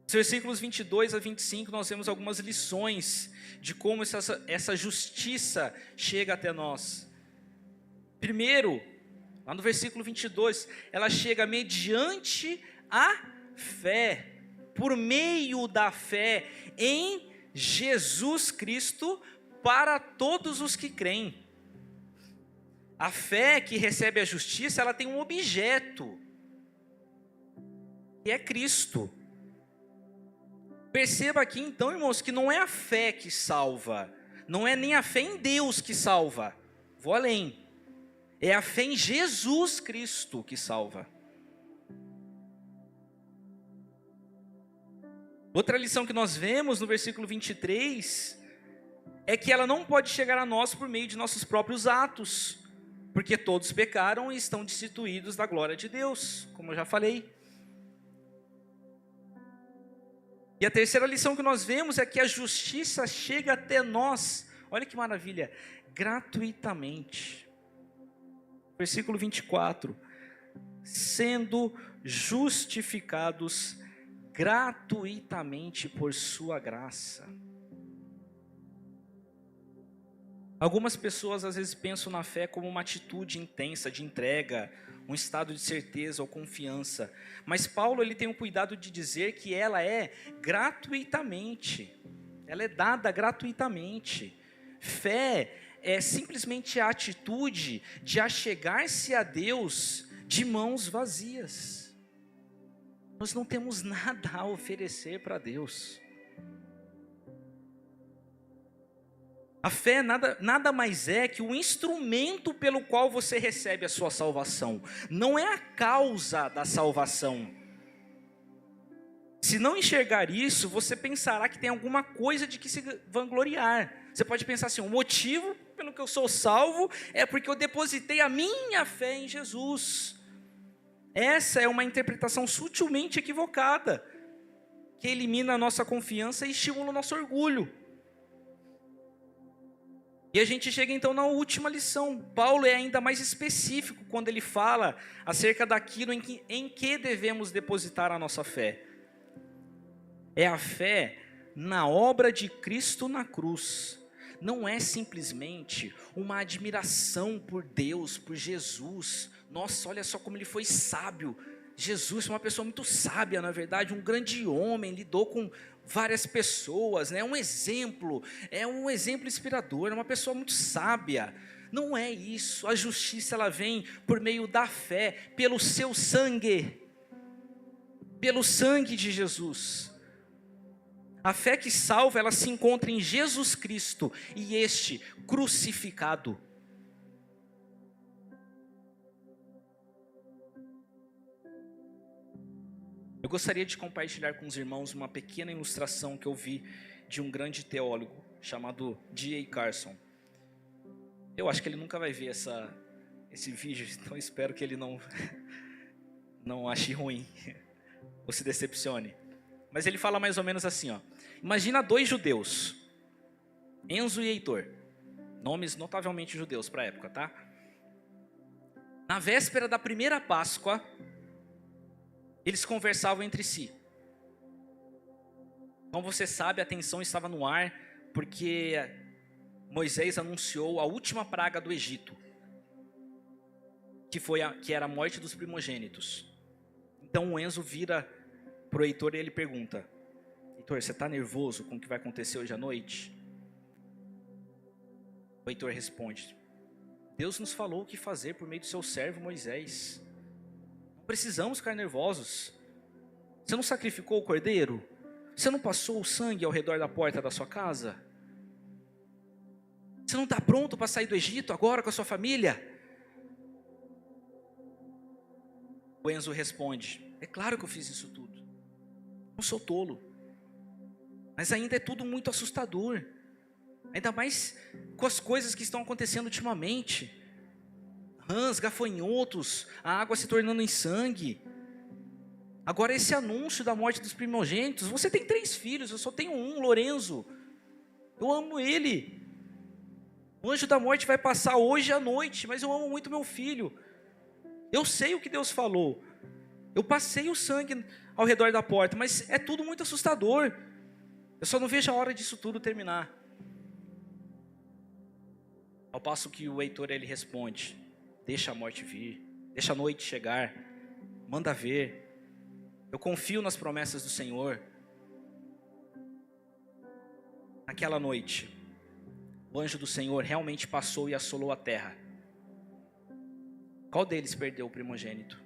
Nos versículos 22 a 25, nós vemos algumas lições de como essa justiça chega até nós. Primeiro, lá no versículo 22, ela chega mediante a fé, por meio da fé em Jesus Cristo, para todos os que creem. A fé que recebe a justiça, ela tem um objeto, que é Cristo. Perceba aqui então, irmãos, que não é a fé que salva, não é nem a fé em Deus que salva, vou além, é a fé em Jesus Cristo que salva. Outra lição que nós vemos no versículo 23, é que ela não pode chegar a nós por meio de nossos próprios atos, porque todos pecaram e estão destituídos da glória de Deus, como eu já falei. E a terceira lição que nós vemos é que a justiça chega até nós, olha que maravilha, gratuitamente. Versículo 24, sendo justificados gratuitamente por sua graça. Algumas pessoas às vezes pensam na fé como uma atitude intensa de entrega, um estado de certeza ou confiança. Mas Paulo, ele tem o cuidado de dizer que ela é gratuitamente. Ela é dada gratuitamente. Fé é simplesmente a atitude de achegar-se a Deus de mãos vazias. Nós não temos nada a oferecer para Deus. A fé nada mais é que o instrumento pelo qual você recebe a sua salvação. Não é a causa da salvação. Se não enxergar isso, você pensará que tem alguma coisa de que se vangloriar. Você pode pensar assim, o motivo pelo que eu sou salvo é porque eu depositei a minha fé em Jesus. Essa é uma interpretação sutilmente equivocada, que elimina a nossa confiança e estimula o nosso orgulho. E a gente chega então na última lição. Paulo é ainda mais específico quando ele fala acerca daquilo em que devemos depositar a nossa fé. É a fé na obra de Cristo na cruz não é simplesmente uma admiração por Deus, por Jesus. Nossa, olha só como ele foi sábio. Jesus foi uma pessoa muito sábia, na verdade, um grande homem, lidou com várias pessoas, né? É um exemplo inspirador, é uma pessoa muito sábia. Não é isso. A justiça ela vem por meio da fé, pelo seu sangue, pelo sangue de Jesus. A fé que salva, ela se encontra em Jesus Cristo e este crucificado. Eu gostaria de compartilhar com os irmãos uma pequena ilustração que eu vi de um grande teólogo chamado D.A. Carson. Eu acho que ele nunca vai ver esse vídeo, então espero que ele não ache ruim ou se decepcione. Mas ele fala mais ou menos assim, ó. Imagina 2 judeus, Enzo e Heitor, nomes notavelmente judeus para a época, tá? Na véspera da primeira Páscoa, eles conversavam entre si. Como você sabe, a tensão estava no ar, porque Moisés anunciou a última praga do Egito, que era a morte dos primogênitos. Então o Enzo vira para o Heitor e ele pergunta: Heitor, você está nervoso com o que vai acontecer hoje à noite? O Heitor responde: Deus nos falou o que fazer por meio do seu servo Moisés. Não precisamos ficar nervosos. Você não sacrificou o cordeiro? Você não passou o sangue ao redor da porta da sua casa? Você não está pronto para sair do Egito agora com a sua família? O Enzo responde: é claro que eu fiz isso tudo. Não sou tolo. Mas ainda é tudo muito assustador. Ainda mais com as coisas que estão acontecendo ultimamente. Rãs, gafanhotos, a água se tornando em sangue. Agora esse anúncio da morte dos primogênitos. Você tem 3 filhos, eu só tenho um, Lorenzo. Eu amo ele. O anjo da morte vai passar hoje à noite, mas eu amo muito meu filho. Eu sei o que Deus falou. Eu passei o sangue ao redor da porta, mas é tudo muito assustador. Eu só não vejo a hora disso tudo terminar. Ao passo que o Heitor ele responde: deixa a morte vir, deixa a noite chegar, manda ver. Eu confio nas promessas do Senhor. Naquela noite, o anjo do Senhor realmente passou e assolou a terra. Qual deles perdeu o primogênito?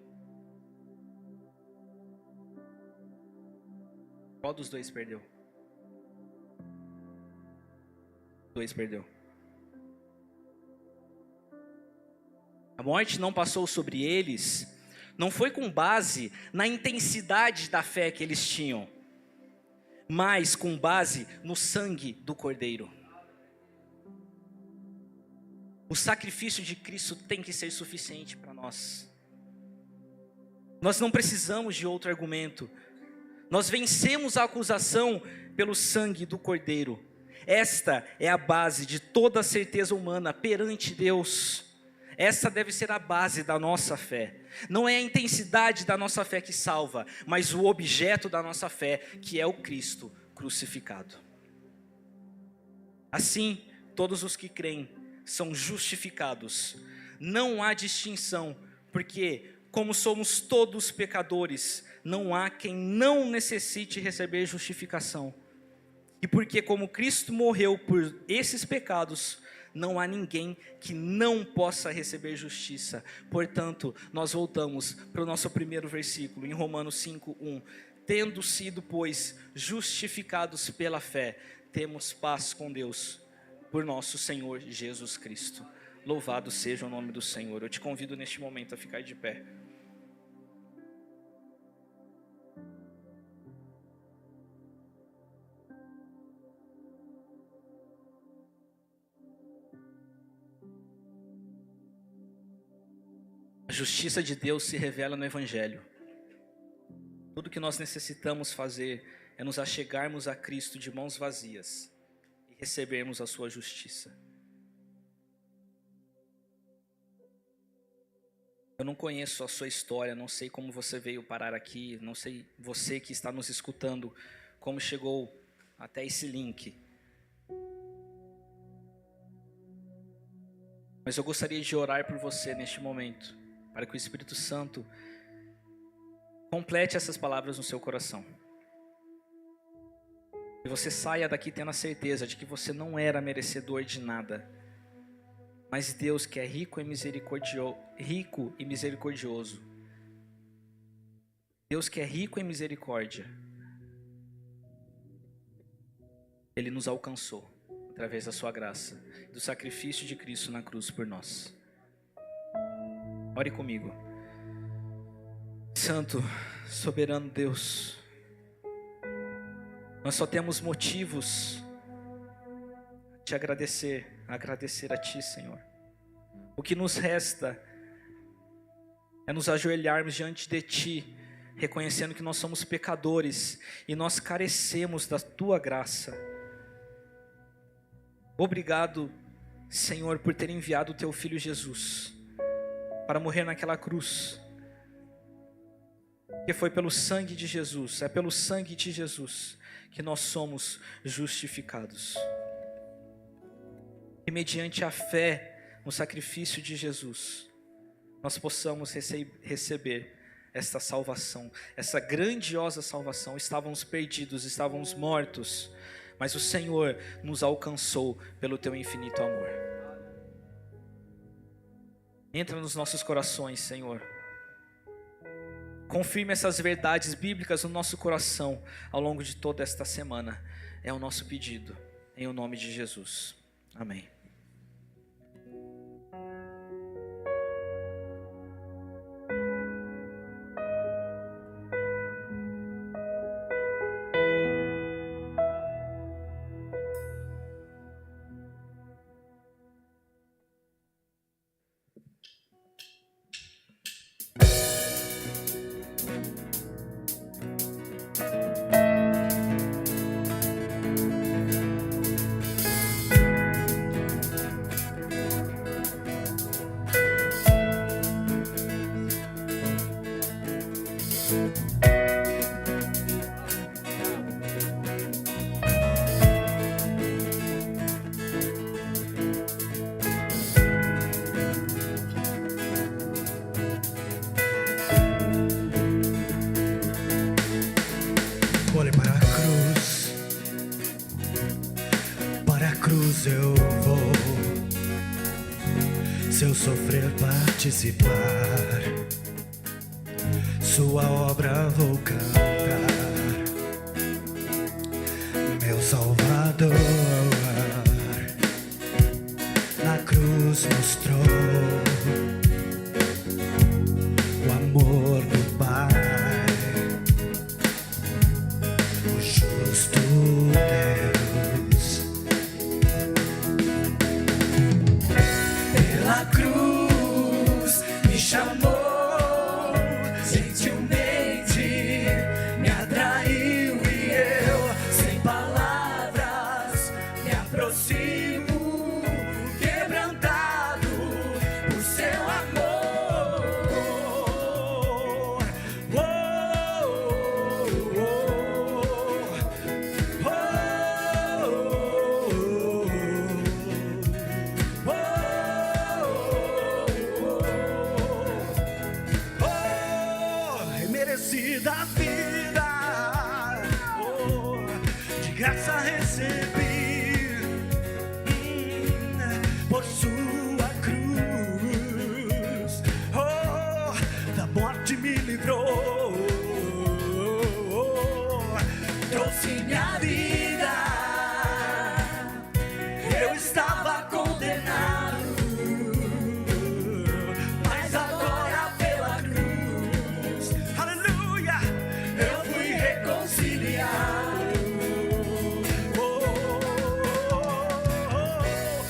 Qual dos 2 perdeu? 2 perdeu. A morte não passou sobre eles, não foi com base na intensidade da fé que eles tinham, mas com base no sangue do Cordeiro. O sacrifício de Cristo tem que ser suficiente para nós. Nós não precisamos de outro argumento. Nós vencemos a acusação pelo sangue do Cordeiro. Esta é a base de toda a certeza humana perante Deus. Essa deve ser a base da nossa fé. Não é a intensidade da nossa fé que salva, mas o objeto da nossa fé, que é o Cristo crucificado. Assim, todos os que creem são justificados. Não há distinção, porque como somos todos pecadores, não há quem não necessite receber justificação. E porque como Cristo morreu por esses pecados, não há ninguém que não possa receber justiça. Portanto, nós voltamos para o nosso primeiro versículo, em Romanos 5:1. Tendo sido, pois, justificados pela fé, temos paz com Deus, por nosso Senhor Jesus Cristo. Louvado seja o nome do Senhor. Eu te convido neste momento a ficar de pé. A justiça de Deus se revela no Evangelho. Tudo que nós necessitamos fazer é nos achegarmos a Cristo de mãos vazias e recebermos a sua justiça. Eu não conheço a sua história, não sei como você veio parar aqui, não sei você que está nos escutando, como chegou até esse link. Mas eu gostaria de orar por você neste momento, para que o Espírito Santo complete essas palavras no seu coração. E você saia daqui tendo a certeza de que você não era merecedor de nada. Mas Deus, que é rico e misericordioso, Deus que é rico em misericórdia, Ele nos alcançou através da sua graça, do sacrifício de Cristo na cruz por nós. Ore comigo. Santo, soberano Deus, nós só temos motivos a te agradecer a ti, Senhor. O que nos resta é nos ajoelharmos diante de ti, reconhecendo que nós somos pecadores e nós carecemos da tua graça. Obrigado, Senhor, por ter enviado o teu Filho Jesus para morrer naquela cruz. Que foi pelo sangue de Jesus, é pelo sangue de Jesus que nós somos justificados. E mediante a fé no sacrifício de Jesus, nós possamos receber esta salvação, essa grandiosa salvação. Estávamos perdidos, estávamos mortos, mas o Senhor nos alcançou pelo teu infinito amor. Entra nos nossos corações, Senhor. Confirme essas verdades bíblicas no nosso coração ao longo de toda esta semana. É o nosso pedido, em o nome de Jesus. Amém. Olhe para a cruz eu vou. Se eu sofrer, participar, sua obra vou cantar. Meu Salvador na cruz mostrou o amor do Pai. Justo Deus, pela cruz me chamou, gentilmente me atraiu e eu, sem palavras, me aproximo, quebrantado por seu amor. Da vida, de graça recebi, por sua cruz, da morte me livrou, trouxe minha vida, eu estava condenado, mas agora pela cruz, aleluia, eu fui reconciliado.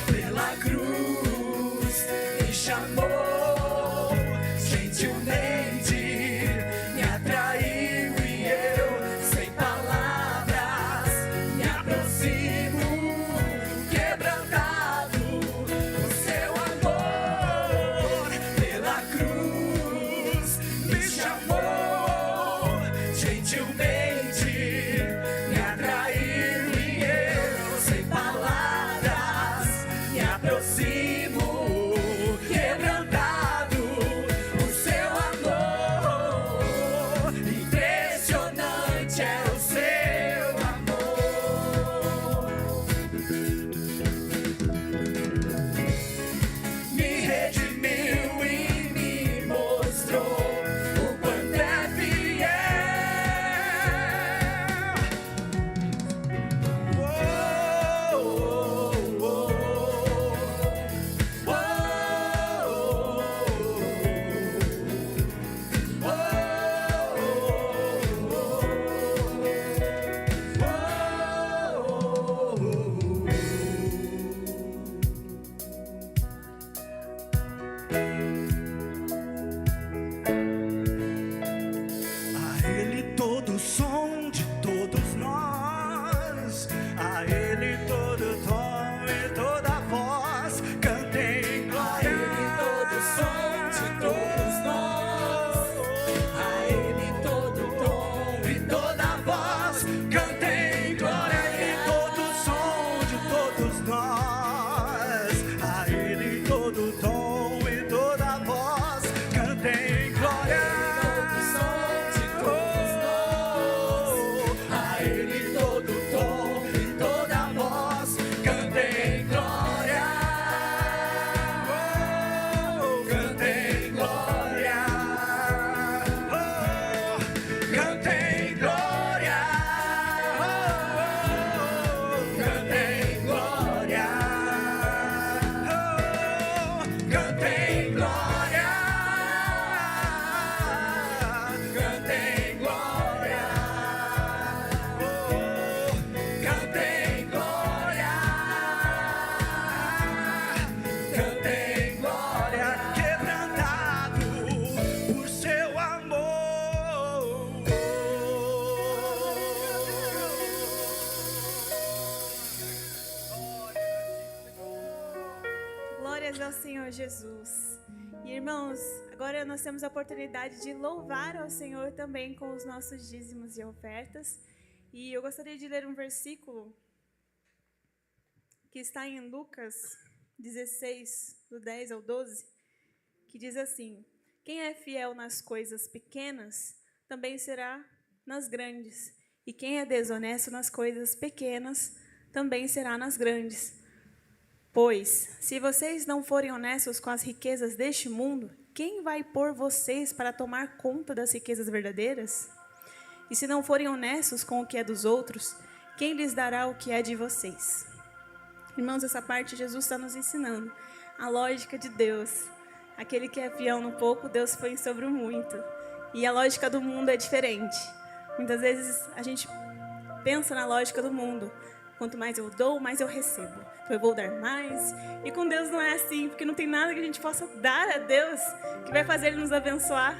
Pela cruz me chamou, gentilmente me atraiu e eu, sem palavras, me aproximo, quebrantado por seu amor. Pela cruz me chamou, gentilmente me atraiu e Jesus. E irmãos, agora nós temos a oportunidade de louvar ao Senhor também com os nossos dízimos e ofertas. E eu gostaria de ler um versículo que está em Lucas 16, do 10 ao 12, que diz assim: quem é fiel nas coisas pequenas, também será nas grandes. E quem é desonesto nas coisas pequenas, também será nas grandes. Pois, se vocês não forem honestos com as riquezas deste mundo, quem vai pôr vocês para tomar conta das riquezas verdadeiras? E se não forem honestos com o que é dos outros, quem lhes dará o que é de vocês? Irmãos, essa parte Jesus está nos ensinando a lógica de Deus. Aquele que é fiel no pouco, Deus põe sobre o muito. E a lógica do mundo é diferente. Muitas vezes a gente pensa na lógica do mundo. Quanto mais eu dou, mais eu recebo. Então eu vou dar mais. E com Deus não é assim, porque não tem nada que a gente possa dar a Deus que vai fazer Ele nos abençoar.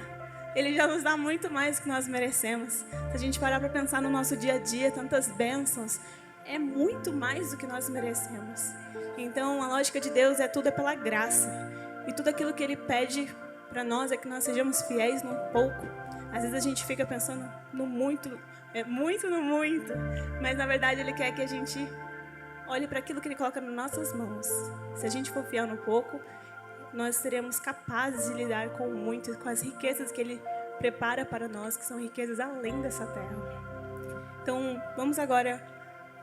Ele já nos dá muito mais do que nós merecemos. Se a gente parar para pensar no nosso dia a dia, tantas bênçãos, é muito mais do que nós merecemos. Então a lógica de Deus é tudo pela graça. E tudo aquilo que Ele pede para nós é que nós sejamos fiéis no pouco. Às vezes a gente fica pensando no muito, no muito. Mas na verdade Ele quer que a gente olhe para aquilo que Ele coloca nas nossas mãos. Se a gente for fiel no pouco, nós seremos capazes de lidar com o muito, com as riquezas que Ele prepara para nós, que são riquezas além dessa terra. Então, vamos agora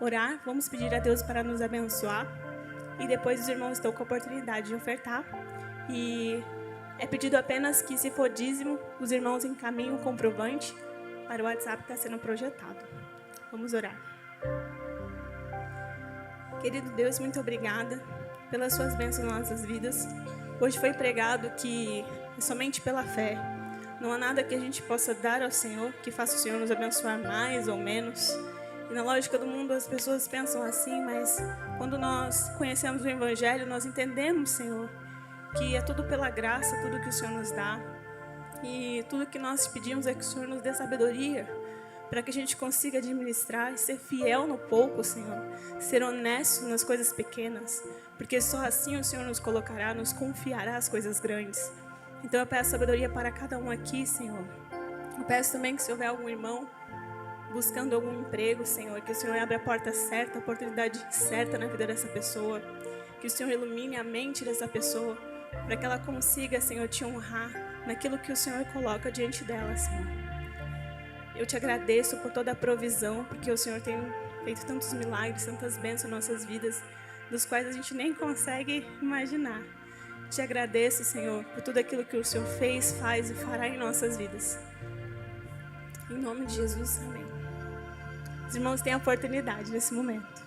orar, vamos pedir a Deus para nos abençoar. E depois os irmãos estão com a oportunidade de ofertar. E é pedido apenas que, se for dízimo, os irmãos encaminhem um comprovante para o WhatsApp que está sendo projetado. Vamos orar. Querido Deus, muito obrigada pelas suas bênçãos nas nossas vidas. Hoje foi pregado que é somente pela fé. Não há nada que a gente possa dar ao Senhor que faça o Senhor nos abençoar mais ou menos. E na lógica do mundo as pessoas pensam assim, mas quando nós conhecemos o Evangelho, nós entendemos, Senhor, que é tudo pela graça, tudo que o Senhor nos dá. E tudo que nós pedimos é que o Senhor nos dê sabedoria para que a gente consiga administrar e ser fiel no pouco, Senhor. Ser honesto nas coisas pequenas, porque só assim o Senhor nos colocará, nos confiará as coisas grandes. Então eu peço sabedoria para cada um aqui, Senhor. Eu peço também que, se houver algum irmão buscando algum emprego, Senhor, que o Senhor abra a porta certa, a oportunidade certa na vida dessa pessoa. Que o Senhor ilumine a mente dessa pessoa, para que ela consiga, Senhor, te honrar naquilo que o Senhor coloca diante dela, Senhor. Eu te agradeço por toda a provisão, porque o Senhor tem feito tantos milagres, tantas bênçãos em nossas vidas, dos quais a gente nem consegue imaginar. Te agradeço, Senhor, por tudo aquilo que o Senhor fez, faz e fará em nossas vidas. Em nome de Jesus, amém. Os irmãos têm a oportunidade nesse momento.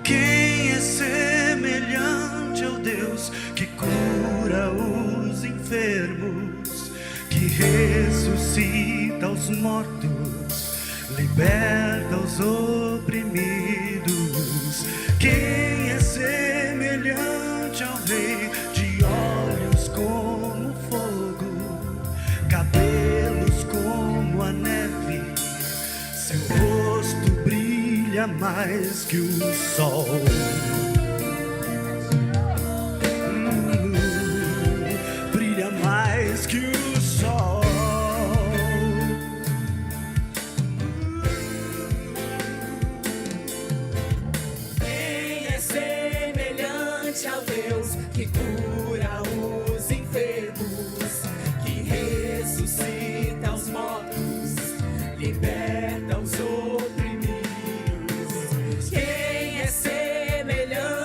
Quem é semelhante ao Deus que cura os enfermos, que ressuscita os mortos, liberta os oprimidos? Quem é semelhante ao Rei, de olhos como fogo, cabelos como a neve, seu rosto brilha mais que o sol. Brilha mais que o sol. Quem é semelhante ao Deus que cura os enfermos, que ressuscita os mortos, liberta os oprimidos? Quem é semelhante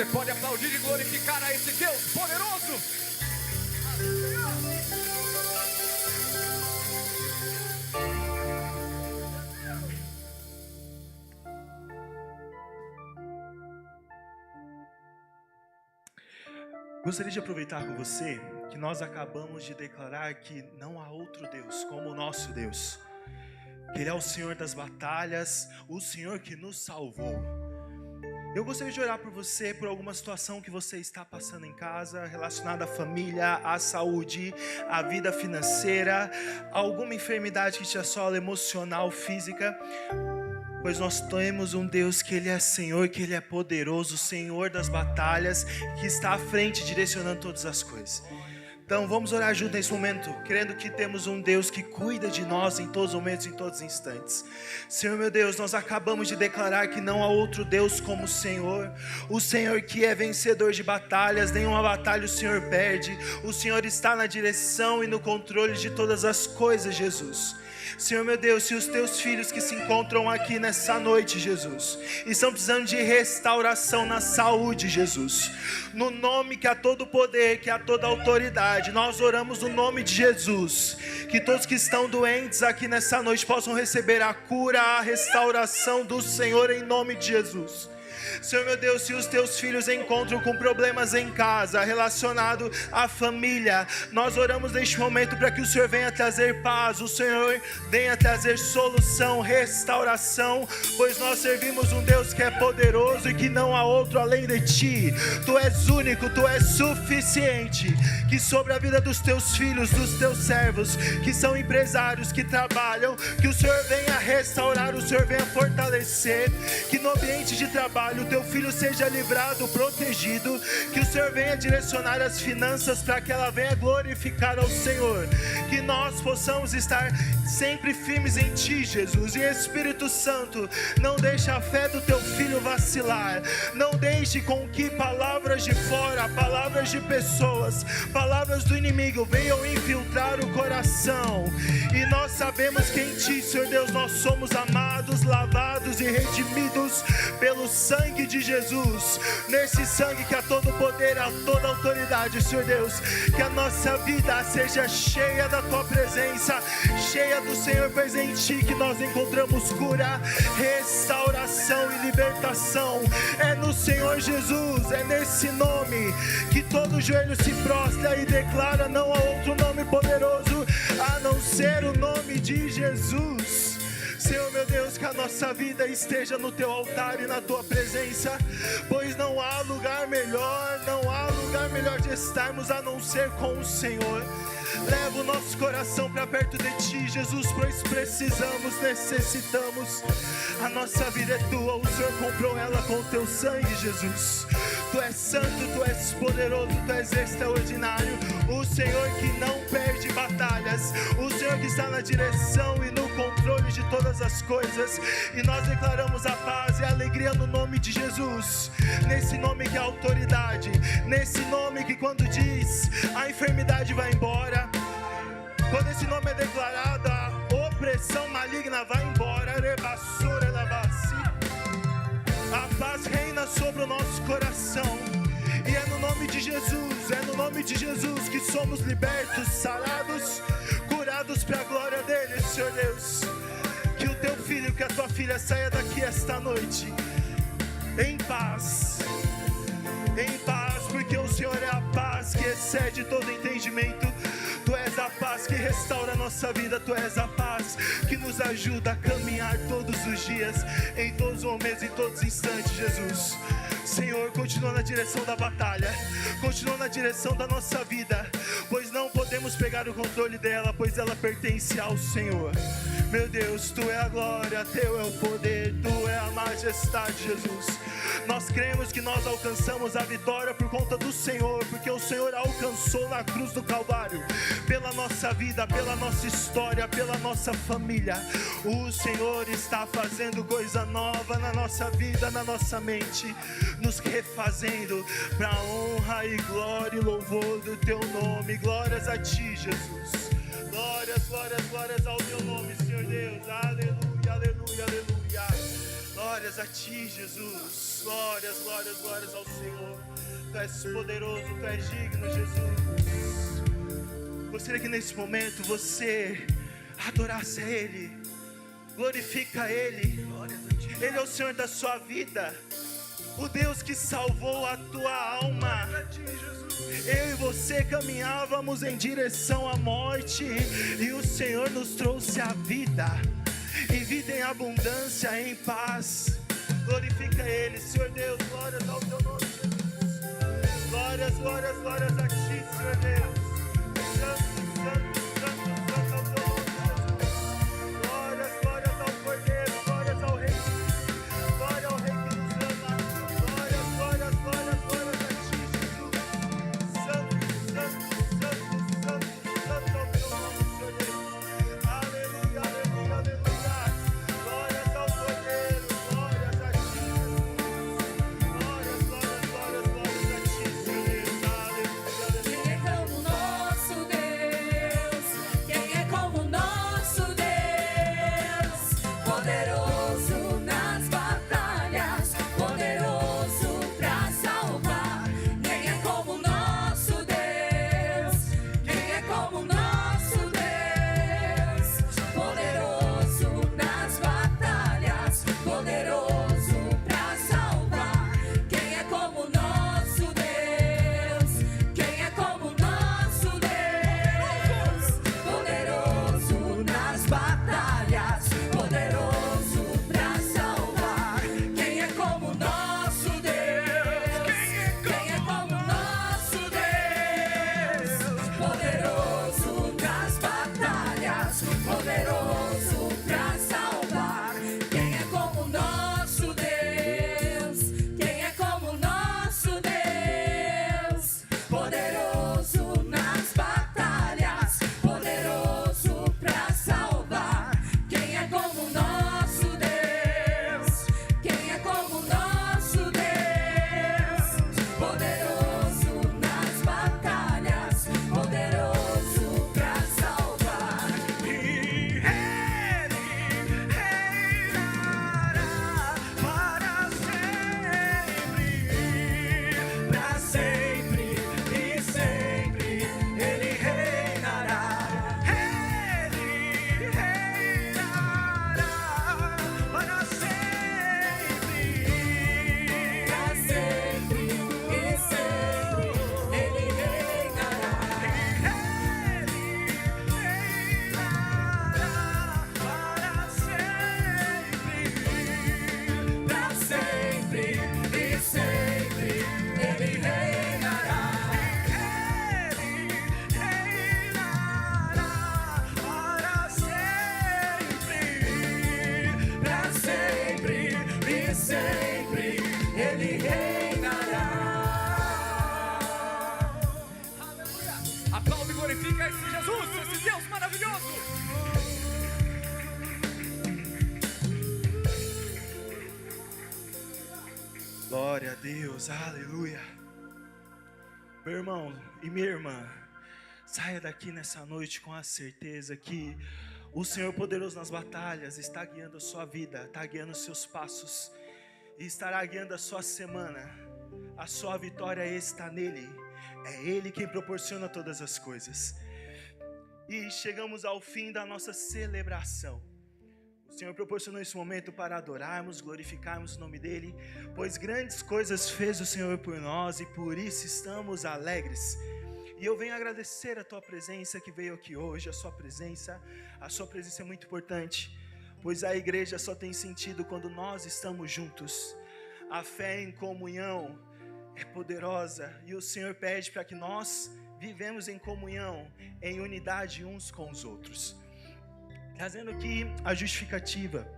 pode aplaudir e glorificar a esse Deus poderoso? Gostaria de aproveitar com você que nós acabamos de declarar que não há outro Deus como o nosso Deus. Que Ele é o Senhor das batalhas, o Senhor que nos salvou. Eu gostaria de orar por você, por alguma situação que você está passando em casa, relacionada à família, à saúde, à vida financeira, alguma enfermidade que te assola, emocional, física. Pois nós temos um Deus que Ele é Senhor, que Ele é poderoso, Senhor das batalhas, que está à frente, direcionando todas as coisas. Então vamos orar junto nesse momento, crendo que temos um Deus que cuida de nós em todos os momentos, em todos os instantes. Senhor meu Deus, nós acabamos de declarar que não há outro Deus como o Senhor que é vencedor de batalhas, nenhuma batalha o Senhor perde, o Senhor está na direção e no controle de todas as coisas, Jesus. Senhor meu Deus, se os teus filhos que se encontram aqui nessa noite, Jesus, estão precisando de restauração na saúde, Jesus, no nome que há todo poder, que há toda autoridade, nós oramos no nome de Jesus, que todos que estão doentes aqui nessa noite possam receber a cura, a restauração do Senhor em nome de Jesus. Senhor meu Deus, se os teus filhos encontram com problemas em casa, relacionado à família, nós oramos neste momento para que o Senhor venha trazer paz, o Senhor venha trazer solução, restauração, pois nós servimos um Deus que é poderoso e que não há outro além de Ti. Tu és único, Tu és suficiente. Que sobre a vida dos teus filhos, dos teus servos, que são empresários, que trabalham, que o Senhor venha restaurar, o Senhor venha fortalecer, que no ambiente de trabalho o teu filho seja livrado, protegido, que o Senhor venha direcionar as finanças para que ela venha glorificar ao Senhor, que nós possamos estar sempre firmes em Ti, Jesus. E Espírito Santo, não deixe a fé do teu filho vacilar, não deixe com que palavras de fora, palavras de pessoas, palavras do inimigo venham infiltrar o coração. E nós sabemos que em Ti, Senhor Deus, nós somos amados, lavados e redimidos pelo sangue de Jesus, nesse sangue que há todo poder, há toda autoridade, Senhor Deus, que a nossa vida seja cheia da Tua presença, cheia do Senhor, pois em Ti que nós encontramos cura, restauração e libertação. É no Senhor Jesus, é nesse nome que todo joelho se prostra e declara: não há outro nome poderoso a não ser o nome de Jesus. Senhor meu Deus, que a nossa vida esteja no Teu altar e na Tua presença, pois não há lugar melhor, não há lugar melhor de estarmos a não ser com o Senhor. Leva o nosso coração para perto de Ti, Jesus, pois precisamos, necessitamos. A nossa vida é Tua, o Senhor comprou ela com o Teu sangue, Jesus. Tu és santo, Tu és poderoso, Tu és extraordinário, o Senhor que não perde batalhas, o Senhor que está na direção e no controle de todas as coisas. E nós declaramos a paz e a alegria no nome de Jesus, nesse nome que é autoridade, nesse nome que quando diz a enfermidade vai embora, quando esse nome é declarado, a opressão maligna vai embora. A paz reina sobre o nosso coração. E é no nome de Jesus, é no nome de Jesus que somos libertos, sarados, curados para a glória dEle, Senhor Deus. Que o Teu filho, que a Tua filha saia daqui esta noite em paz, porque o Senhor é a paz que excede todo entendimento. Tu és a paz que restaura a nossa vida, Tu és a paz que nos ajuda a caminhar todos os dias, em todos os momentos, em todos os instantes, Jesus. Senhor, continua na direção da batalha, continua na direção da nossa vida, pois não podemos pegar o controle dela, pois ela pertence ao Senhor. Meu Deus, Tu é a glória, Teu é o poder, Tu é a majestade, Jesus. Nós cremos que nós alcançamos a vitória por conta do Senhor, porque o Senhor alcançou na cruz do Calvário, pela nossa vida, pela nossa história, pela nossa família. O Senhor está fazendo coisa nova na nossa vida, na nossa mente, nos refazendo para a honra e glória e louvor do Teu nome. Glórias a Ti, Jesus. Glórias, glórias, glórias ao Teu nome, Senhor Deus. Aleluia, aleluia, aleluia. Glórias a ti, Jesus. Glórias, glórias, glórias ao Senhor. Tu és poderoso, tu és digno, Jesus. Gostaria que nesse momento você adorasse a Ele, glorifica a Ele. Ele é o Senhor da sua vida, o Deus que salvou a tua alma. Eu e você caminhávamos em direção à morte, e o Senhor nos trouxe a vida, e vida em abundância, em paz. Glorifica Ele, Senhor Deus. Glórias ao teu nome, Jesus. Glórias, glórias, glórias a ti, Senhor Deus. Santo, santo, santo, santo ao teu nome, Jesus. Glórias, glórias ao Cordeiro, glórias ao Rei. Glória ao Rei que nos ama. Glórias, glórias, glórias, glórias a ti, Jesus. Santo, santo, santo, santo, santo ao teu nome, Senhor Deus. Aleluia, aleluia, aleluia. Glórias ao Cordeiro, glórias a ti, Jesus. Glórias, glórias, glórias, glórias a ti, Senhor Deus. Aleluia, aleluia. Quem é como nosso Deus? Quem é como nosso Deus? Poderoso nas batalhas, poderoso pra salvar. Quem é como nosso Deus? Quem é como nosso Deus? Poderoso nas batalhas, poderoso pra salvar. Quem é como nosso Deus? Quem é como nosso Deus? Poderoso nas batalhas, poderoso pra salvar. Quem é como nosso Deus? Quem é como nosso Deus? Poderoso nas batalhas, poderoso pra salvar. Quem é como nosso Deus? Quem é como nosso Deus? Poderoso nas batalhas, poderoso pra salvar. Quem é como nosso Deus? Quem é como nosso Deus? Poderoso nas batalhas, poderoso pra salvar. E Ele reinará para sempre e sempre. Ele reinará. Ele reinará para sempre. Pra sempre e sempre Ele reinará. Para sempre e sempre Ele reinará. Ele reinará para sempre. Para sempre e sempre Ele reinará. Aplaude e glorifica esse Jesus, esse Deus maravilhoso. Glória a Deus, aleluia. Meu irmão e minha irmã, saia daqui nessa noite com a certeza que o Senhor poderoso nas batalhas está guiando a sua vida, está guiando os seus passos e estará guiando a sua semana. A sua vitória está nele, é Ele quem proporciona todas as coisas. E chegamos ao fim da nossa celebração. O Senhor proporcionou esse momento para adorarmos, glorificarmos o nome dEle, pois grandes coisas fez o Senhor por nós e por isso estamos alegres. E eu venho agradecer a tua presença que veio aqui hoje, a sua presença é muito importante, pois a igreja só tem sentido quando nós estamos juntos. A fé em comunhão é poderosa e o Senhor pede para que nós vivemos em comunhão, em unidade uns com os outros. Trazendo aqui a justificativa,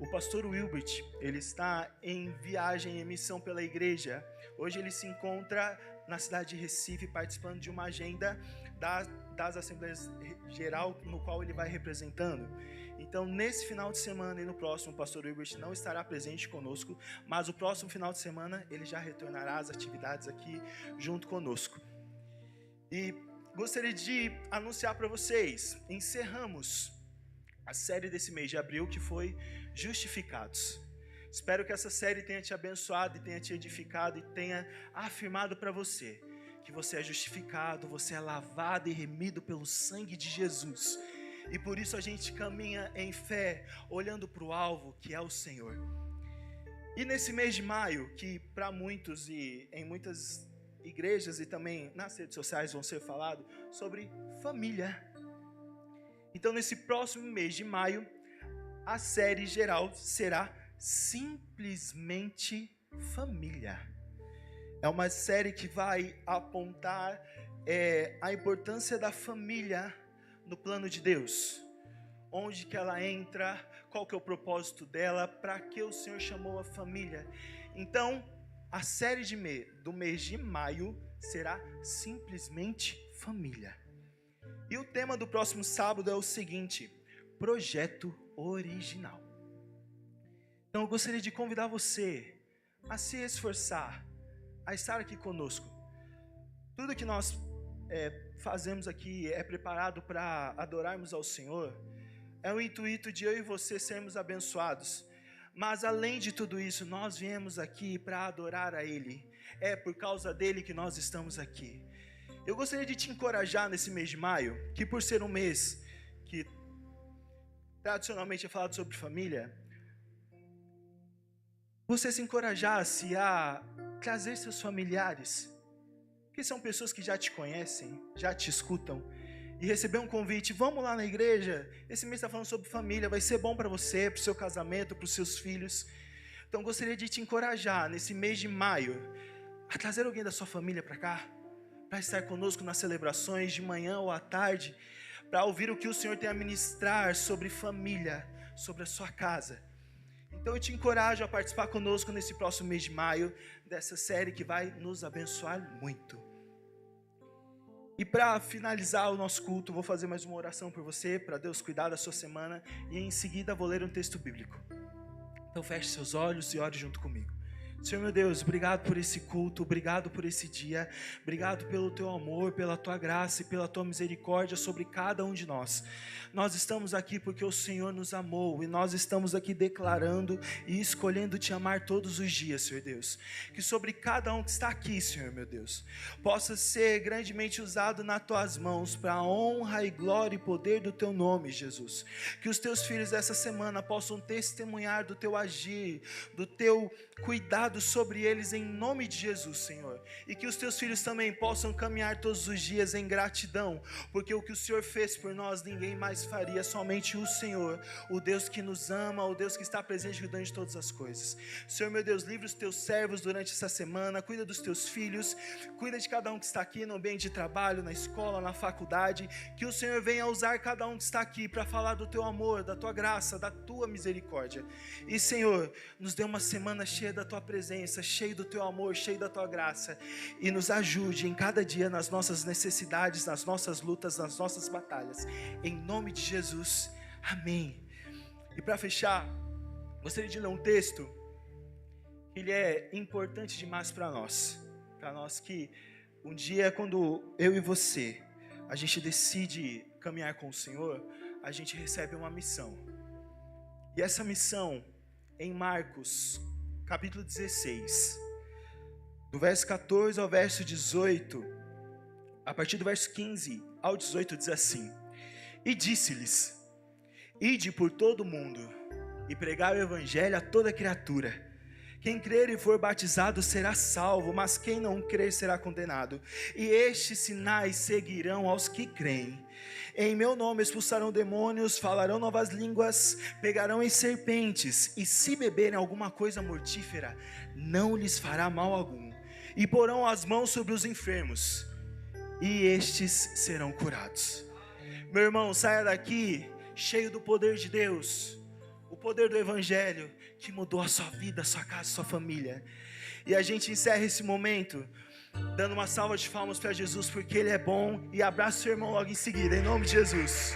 o pastor Wilbert, ele está em viagem, em missão pela igreja. Hoje ele se encontra na cidade de Recife, participando de uma agenda das Assembleias Geral, no qual ele vai representando. Então, nesse final de semana e no próximo, o pastor Wilbert não estará presente conosco, mas o próximo final de semana ele já retornará às atividades aqui junto conosco. E gostaria de anunciar para vocês, encerramos a série desse mês de abril, que foi Justificados. Espero que essa série tenha te abençoado e tenha te edificado e tenha afirmado para você que você é justificado, você é lavado e remido pelo sangue de Jesus. E por isso a gente caminha em fé, olhando para o alvo, que é o Senhor. E nesse mês de maio, que para muitos e em muitas igrejas e também nas redes sociais vão ser falado sobre família. Então nesse próximo mês de maio, a série geral será Simplesmente Família. É uma série que vai apontar a importância da família no plano de Deus. Onde que ela entra, qual que é o propósito dela, para que o Senhor chamou a família. Então, a série do mês de maio será Simplesmente Família. E o tema do próximo sábado é o seguinte: Projeto Original. Então eu gostaria de convidar você a se esforçar, a estar aqui conosco. Tudo que nós fazemos aqui é preparado para adorarmos ao Senhor. É o intuito de eu e você sermos abençoados. Mas além de tudo isso, nós viemos aqui para adorar a Ele. É por causa dele que nós estamos aqui. Eu gostaria de te encorajar nesse mês de maio, que por ser um mês que tradicionalmente é falado sobre família, você se encorajasse a trazer seus familiares, que são pessoas que já te conhecem, já te escutam, e receber um convite: vamos lá na igreja, esse mês está falando sobre família, vai ser bom para você, para o seu casamento, para os seus filhos. Então gostaria de te encorajar nesse mês de maio a trazer alguém da sua família para cá, para estar conosco nas celebrações de manhã ou à tarde, para ouvir o que o Senhor tem a ministrar sobre família, sobre a sua casa. Então eu te encorajo a participar conosco nesse próximo mês de maio, dessa série que vai nos abençoar muito. E para finalizar o nosso culto, vou fazer mais uma oração por você, para Deus cuidar da sua semana, e em seguida vou ler um texto bíblico. Então feche seus olhos e ore junto comigo. Senhor meu Deus, obrigado por esse culto, obrigado por esse dia, obrigado pelo teu amor, pela tua graça e pela tua misericórdia sobre cada um de nós. Nós estamos aqui porque o Senhor nos amou e nós estamos aqui declarando e escolhendo te amar todos os dias, Senhor Deus. Que sobre cada um que está aqui, Senhor meu Deus, possa ser grandemente usado nas tuas mãos para a honra e glória e poder do teu nome, Jesus. Que os teus filhos essa semana possam testemunhar do teu agir, do teu cuidado sobre eles em nome de Jesus, Senhor. E que os teus filhos também possam caminhar todos os dias em gratidão, porque o que o Senhor fez por nós ninguém mais faria, somente o Senhor, o Deus que nos ama, o Deus que está presente cuidando de todas as coisas. Senhor meu Deus, livra os teus servos durante essa semana, cuida dos teus filhos, cuida de cada um que está aqui no ambiente de trabalho, na escola, na faculdade. Que o Senhor venha usar cada um que está aqui para falar do teu amor, da tua graça, da tua misericórdia. E Senhor, nos dê uma semana cheia da tua presença, cheio do teu amor, cheio da tua graça, e nos ajude em cada dia nas nossas necessidades, nas nossas lutas, nas nossas batalhas, em nome de Jesus, amém. E para fechar, gostaria de ler um texto, ele é importante demais para nós que um dia, quando eu e você, a gente decide caminhar com o Senhor, a gente recebe uma missão, e essa missão, em Marcos capítulo 16, do verso 14 ao verso 18, a partir do verso 15 ao 18 diz assim: E disse-lhes: Ide por todo o mundo e pregai o evangelho a toda criatura. Quem crer e for batizado será salvo, mas quem não crer será condenado. E estes sinais seguirão aos que creem. Em meu nome expulsarão demônios, falarão novas línguas, pegarão em serpentes, e se beberem alguma coisa mortífera, não lhes fará mal algum. E porão as mãos sobre os enfermos, e estes serão curados. Meu irmão, saia daqui cheio do poder de Deus, o poder do evangelho que mudou a sua vida, a sua casa, a sua família. E a gente encerra esse momento dando uma salva de palmas para Jesus, porque Ele é bom. E abraça o seu irmão logo em seguida, em nome de Jesus.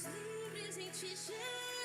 livres em ti, Jesus.